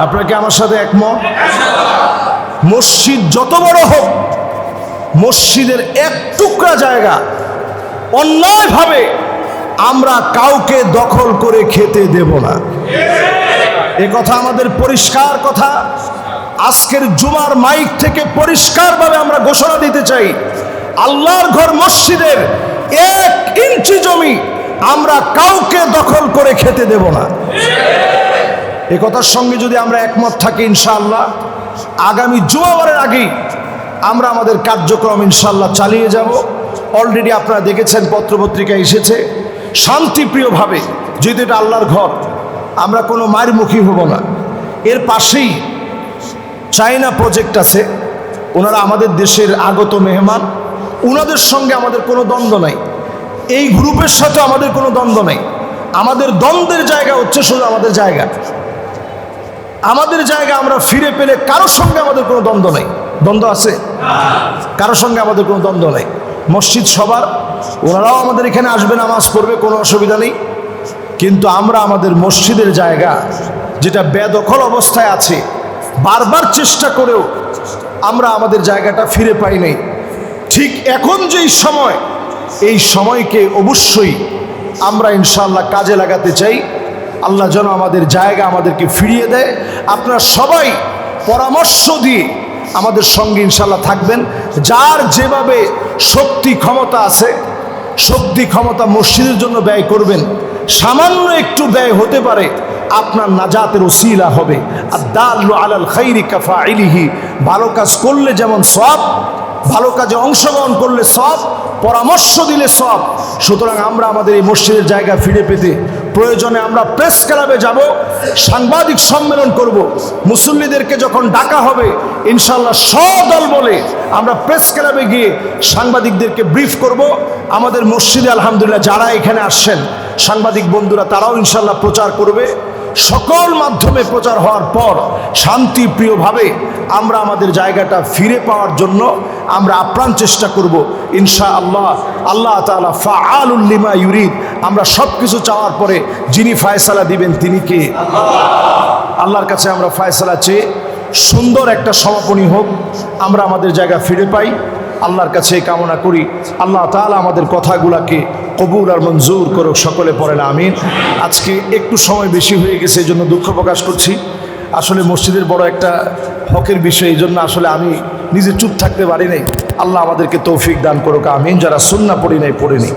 আপনারা কি আমার সাথে একমত? মসজিদ যত বড় হোক, মসজিদের এক টুকরা জায়গা অন্যায়ভাবে আমরা কাউকে দখল করে খেতে দেব না। এ কথা আমাদের পরিষ্কার কথা। আজকের জুমার মাইক থেকে পরিষ্কারভাবে আমরা ঘোষণা দিতে চাই, আল্লাহর ঘর মসজিদের 1 ইঞ্চি জমি আমরা কাউকে দখল করে খেতে দেব না। এ কথার সঙ্গে যদি আমরা একমত থাকি, ইনশাআল্লাহ আগামী জুমাবারের আগেই আমরা আমাদের কার্যক্রম ইনশাআল্লাহ চালিয়ে যাব। অলরেডি আপনারা দেখেছেন, পত্রপত্রিকা এসেছে। শান্তিপ্রিয়ভাবে, যেহেতু এটা আল্লাহর ঘর, আমরা কোনো মারমুখী হব না। এর পাশেই চায়না প্রজেক্ট আছে, ওনারা আমাদের দেশের আগত মেহমান, ওনাদের সঙ্গে আমাদের কোনো দ্বন্দ্ব নাই। এই গ্রুপের সাথে আমাদের কোনো দ্বন্দ্ব নেই। আমাদের দ্বন্দ্বের জায়গা হচ্ছে শুধু আমাদের জায়গা। আমাদের জায়গা আমরা ফিরে পেলে কারোর সঙ্গে আমাদের কোনো দ্বন্দ্ব নেই। দ্বন্দ্ব আছে? কারোর সঙ্গে আমাদের কোনো দ্বন্দ্ব নেই। মসজিদ সবার, ওনারাও আমাদের এখানে আসবে, নামাজ পড়বে, কোনো অসুবিধা নেই। কিন্তু আমরা আমাদের মসজিদের জায়গা যেটা বেদখল অবস্থায় আছে, বারবার চেষ্টা করেও আমরা আমাদের জায়গাটা ফিরে পাই নাই। ঠিক এখন যেই সময়, এই সময়কে অবশ্যই আমরা ইনশাআল্লাহ কাজে লাগাতে চাই। আল্লাহ যেন আমাদের জায়গা আমাদেরকে ফিরিয়ে দেয়। আপনারা সবাই পরামর্শ দিয়ে আমাদের সঙ্গে ইনশাআল্লাহ থাকবেন। যার যেভাবে শক্তি ক্ষমতা আছে, শক্তি ক্ষমতা মসজিদের জন্য ব্যয় করবেন। সামান্য একটু ব্যয় হতে পারে, আপনার নাজাতের ওসিলা হবে। আদ-দাল্লু আলাল খাইরি কাফাইলিহি, ভালো কাজ করলে যেমন সওয়াব, ভালো কাজে অংশগ্রহণ করলে সওয়াব, পরামর্শ দিলে সওয়াব। সুতরাং আমরা আমাদের এই মসজিদের জায়গা ফিরে পেতে প্রয়োজনে আমরা প্রেস ক্লাবে যাব, সাংবাদিক সম্মেলন করব। মুসল্লিদেরকে যখন ডাকা হবে ইনশাআল্লাহ সদল বলে আমরা প্রেস ক্লাবে গিয়ে সাংবাদিকদেরকে ব্রিফ করব। আমাদের মসজিদে আলহামদুলিল্লাহ যারা এখানে আসছেন সাংবাদিক বন্ধুরা, তারাও ইনশাআল্লাহ প্রচার করবে। সকল মাধ্যমে প্রচার হওয়ার পর শান্তিপ্রিয়ভাবে আমরা আমাদের জায়গাটা ফিরে পাওয়ার জন্য আমরা আপ্রাণ চেষ্টা করব ইনশাআল্লাহ। আল্লাহ তাআলা ফাআলুল লিমা ইউরিদ। আমরা সব কিছু চাওয়ার পরে যিনি ফায়সালা দিবেন তিনি কে? আল্লাহর কাছে আমরা ফায়সালা চেয়ে সুন্দর একটা সমাপনী হোক, আমরা আমাদের জায়গা ফিরে পাই। আল্লাহর কাছে কামনা করি আল্লাহ তাআলা আমাদের কথাগুলাকে কবুল আর মঞ্জুর করুক। সকলে পড়েন আমিন। আজকে একটু সময় বেশি হয়ে গেছে, এই জন্য দুঃখ প্রকাশ করছি। আসলে মসজিদের বড় একটা হকের বিষয়, এই জন্য আসলে আমি নিজে চুপ থাকতে পারি নাই। আল্লাহ আমাদেরকে তৌফিক দান করুক আমিন। যারা সুন্নাহ পড়ি নাই পড়েনি।